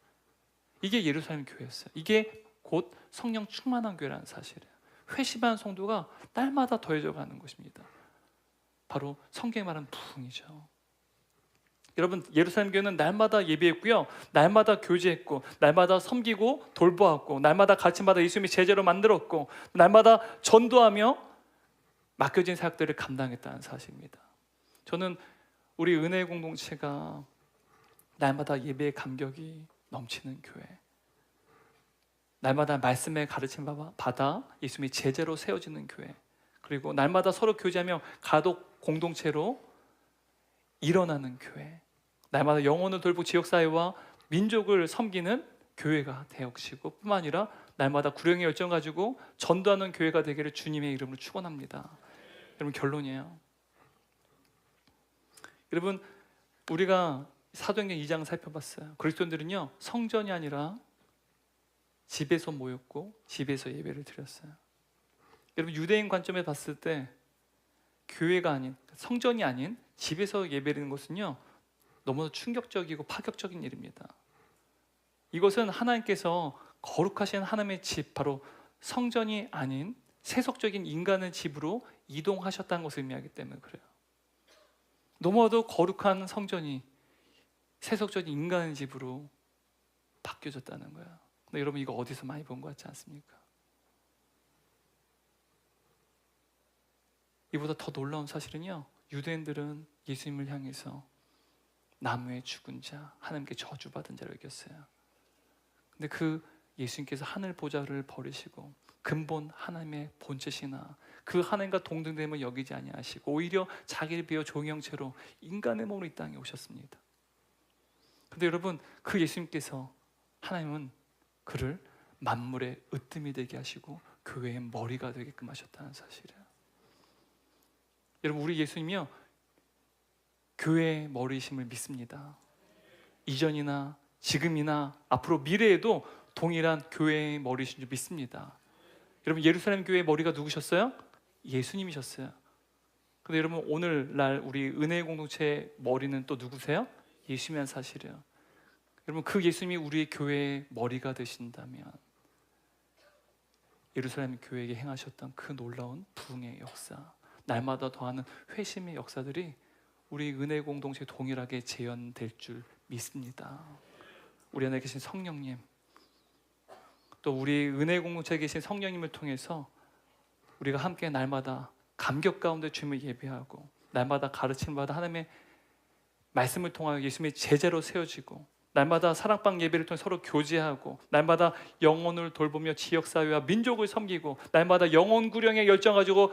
[SPEAKER 8] 이게 예루살렘 교회였어요. 이게 곧 성령 충만한 교회라는 사실이에요. 회심한 성도가 날마다 더해져 가는 것입니다. 바로 성경에 말하는 부흥이죠. 여러분, 예루살렘 교회는 날마다 예배했고요, 날마다 교제했고, 날마다 섬기고 돌보았고, 날마다 가르침받아 예수님의 제자로 만들었고, 날마다 전도하며 맡겨진 사역들을 감당했다는 사실입니다. 저는 우리 은혜의 공동체가 날마다 예배의 감격이 넘치는 교회, 날마다 말씀의 가르침 받아 예수님의 제자로 세워지는 교회, 그리고 날마다 서로 교제하며 가독 공동체로 일어나는 교회, 날마다 영혼을 돌보 지역사회와 민족을 섬기는 교회가 되어지고 뿐만 아니라 날마다 구령의 열정 가지고 전도하는 교회가 되기를 주님의 이름으로 축원합니다. 여러분, 결론이에요. 여러분, 우리가 사도행전 2장 살펴봤어요. 그리스도인들은요, 성전이 아니라 집에서 모였고 집에서 예배를 드렸어요. 여러분, 유대인 관점에 봤을 때 교회가 아닌, 성전이 아닌 집에서 예배드리는 것은요, 너무나 충격적이고 파격적인 일입니다. 이것은 하나님께서 거룩하신 하나님의 집, 바로 성전이 아닌 세속적인 인간의 집으로 이동하셨다는 것을 의미하기 때문에 그래요. 너무나도 거룩한 성전이 세속적인 인간의 집으로 바뀌어졌다는 거예요. 근데 여러분, 이거 어디서 많이 본 것 같지 않습니까? 이보다 더 놀라운 사실은요, 유대인들은 예수님을 향해서 나무에 죽은 자, 하나님께 저주받은 자로 여겼어요. 근데 그 예수님께서 하늘 보좌를 버리시고 근본 하나님의 본체시나 그 하나님과 동등됨을 여기지 아니하시고 오히려 자기를 비워 종의 형체로 인간의 몸으로 이 땅에 오셨습니다. 근데 여러분, 그 예수님께서, 하나님은 그를 만물의 으뜸이 되게 하시고 교회의 머리가 되게끔 하셨다는 사실이에요. 여러분, 우리 예수님이요, 교회의 머리이심을 믿습니다. 이전이나 지금이나 앞으로 미래에도 동일한 교회의 머리이신 줄 믿습니다. 여러분, 예루살렘 교회의 머리가 누구셨어요? 예수님이셨어요. 근데 여러분, 오늘날 우리 은혜의 공동체의 머리는 또 누구세요? 예수님이라는 사실이에요. 여러분, 그 예수님이 우리의 교회의 머리가 되신다면 예루살렘 교회에게 행하셨던 그 놀라운 부흥의 역사, 날마다 더하는 회심의 역사들이 우리 은혜 공동체에 동일하게 재현될 줄 믿습니다. 우리 안에 계신 성령님, 또 우리 은혜 공동체에 계신 성령님을 통해서 우리가 함께 날마다 감격 가운데 주님을 예배하고, 날마다 가르침을 받아 하나님의 말씀을 통하여 예수님의 제자로 세워지고, 날마다 사랑방 예배를 통해 서로 교제하고, 날마다 영혼을 돌보며 지역사회와 민족을 섬기고, 날마다 영혼 구령에 열정 가지고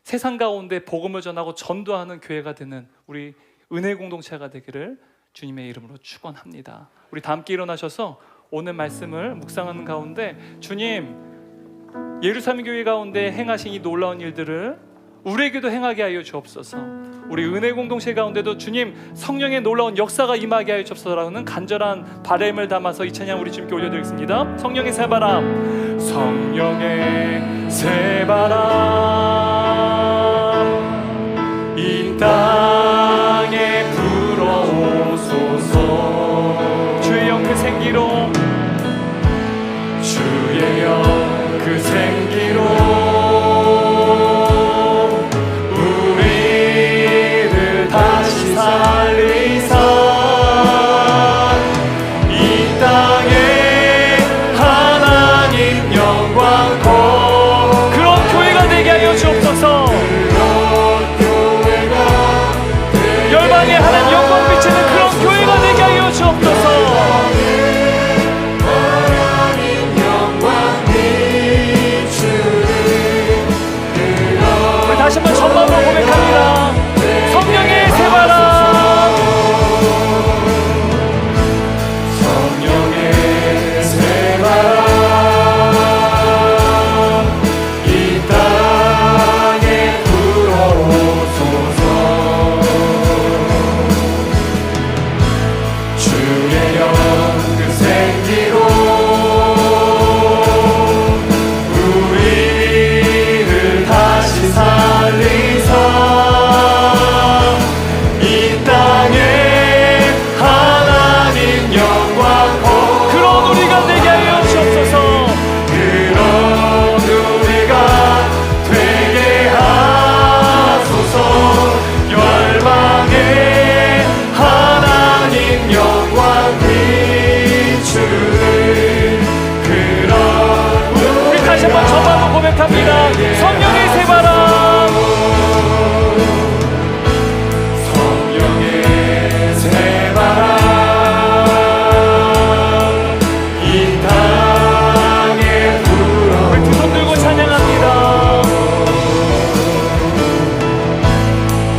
[SPEAKER 8] 세상 가운데 복음을 전하고 전도하는 교회가 되는 우리 은혜 공동체가 되기를 주님의 이름으로 축원합니다. 우리 다 함께 일어나셔서 오늘 말씀을 묵상하는 가운데 주님, 예루살렘 교회 가운데 행하신 이 놀라운 일들을 우리에게도 행하게 하여 주옵소서. 우리 은혜 공동체 가운데도 주님 성령의 놀라운 역사가 임하게 하여 주옵소서라는 간절한 바람을 담아서 이 찬양 우리 주님께 올려드리겠습니다. 성령의 새바람, 성령의 새바람 이 땅에 불어오소서. 주의 영 그 생기로, 주의 영 그 생기로 우리를 다시 살리사 이 땅에 하나님 영광 그런 교회가 되게 하여 주옵소서. 열방에 하나님 영광 비치는 그런 교회가 되게 하여 주옵소서. 다시 한번 전방으로 고백합니다. 성령의 새바람, 성령의 새바람 이 땅에 불어오소서. 주의 영 그 생기로 우리를 다시 살리사 이 땅에 하나님 영광 그런 우리가 되게 하여 주옵소서. 그런 우리가 되게 하소서. 열방에 하나님 영광 비추는 그런 우리 다시 한번 전방으로 고백합니다. 성령의 새바람, 성령의 새바람 이 땅에 불어. 우리 두 손 들고 찬양합니다.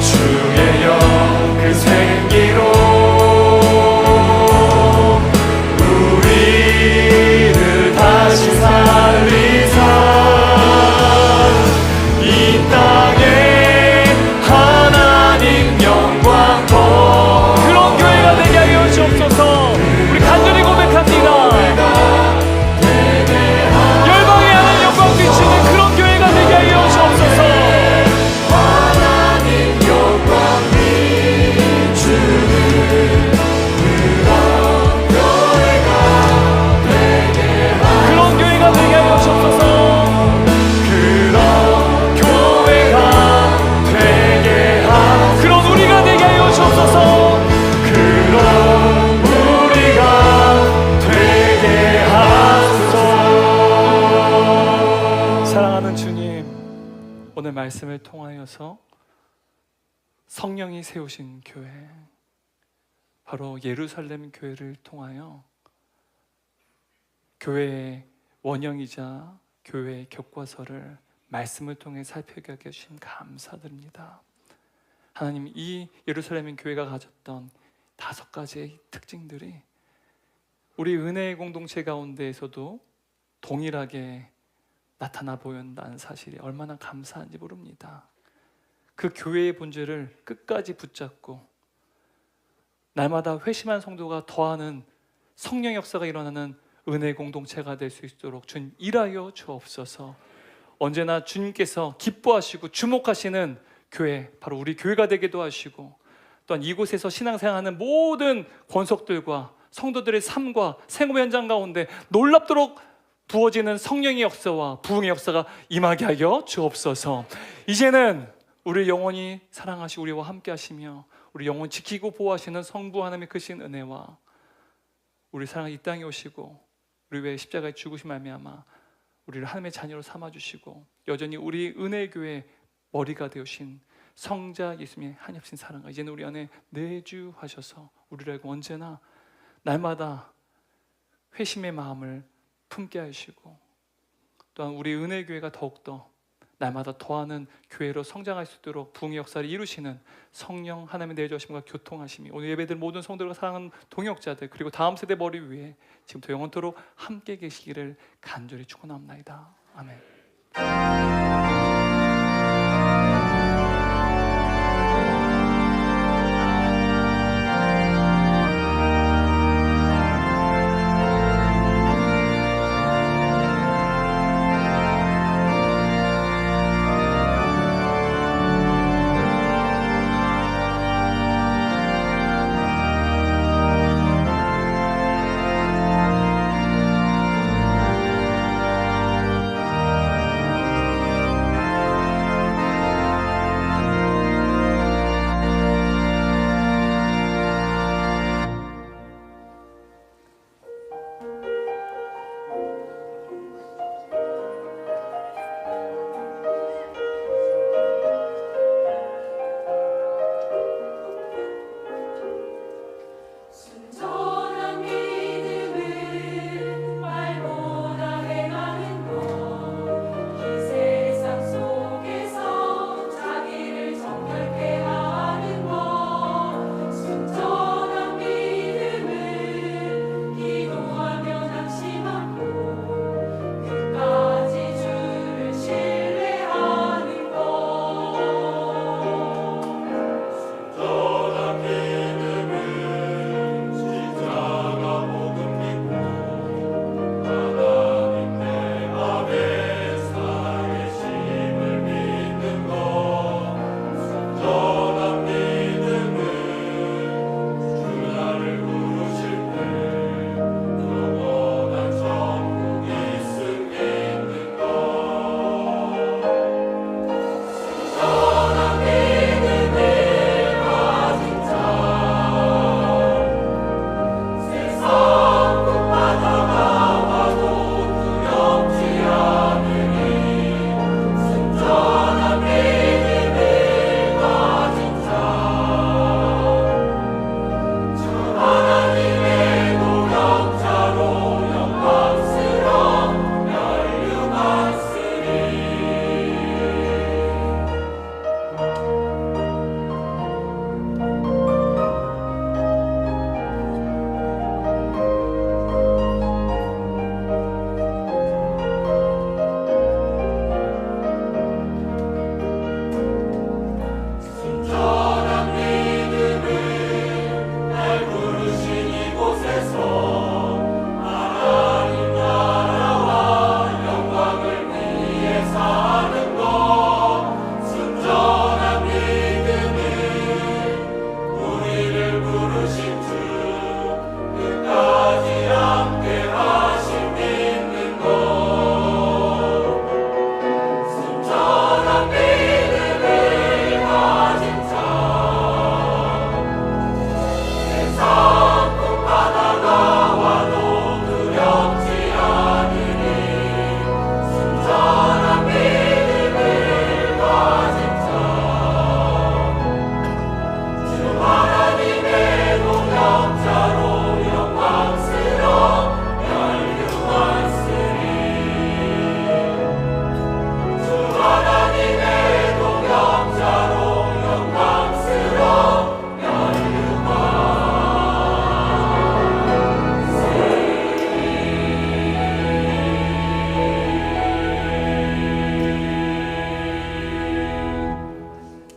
[SPEAKER 8] 주의 영 그 생기로 우리를 다시 살리사 이 땅에 하나님 영광 그런 교회가 되게 하여 주옵소서. 우리 간절히 고백합니다. 열방에 하나님 영광 비치는 그런 교회가 되게 하여 주옵소서. 하나님 영광 비추는 그런 교회가 되게 하여 주옵소서. 그런 우리가 되게 하여 주옵소서. 그런 우리가 되게 하소서. 사랑하는 주님, 오늘 말씀을 통하여서 성령이 세우신 교회, 바로 예루살렘 교회를 통하여 교회의 원형이자 교회의 교과서를 말씀을 통해 살펴가게 해주신 감사드립니다. 하나님, 이 예루살렘 교회가 가졌던 5가지의 특징들이 우리 은혜의 공동체 가운데에서도 동일하게 나타나 보인다는 사실이 얼마나 감사한지 모릅니다. 그 교회의 본질을 끝까지 붙잡고 날마다 회심한 성도가 더하는 성령 역사가 일어나는 은혜 공동체가 될 수 있도록 주님 일하여 주옵소서. 언제나 주님께서 기뻐하시고 주목하시는 교회, 바로 우리 교회가 되기도 하시고, 또한 이곳에서 신앙생활하는 모든 권속들과 성도들의 삶과 생업의 현장 가운데 놀랍도록 부어지는 성령의 역사와 부흥의 역사가 임하게 하여 주옵소서. 이제는 우리 영원히 사랑하시고 우리와 함께 하시며 우리 영원 지키고 보호하시는 성부 하나님의 크신 은혜와 우리 사랑을 이 땅에 오시고 우리 외에 십자가에 죽으신 말미암아 우리를 하나님의 자녀로 삼아주시고 여전히 우리 은혜교회 머리가 되오신 성자 예수님의 한없인 사랑과 이제는 우리 안에 내주하셔서 우리를 알고 언제나 날마다 회심의 마음을 품게 하시고 또한 우리 은혜교회가 더욱더 날마다 더하는 교회로 성장할 수 있도록 부흥의 역사를 이루시는 성령 하나님의 내주하심과 교통하심이 오늘 예배들 모든 성도들과 사랑하는 동역자들 그리고 다음 세대 머리 위에 지금부터 영원토록 함께 계시기를 간절히 축원합니다. 아멘.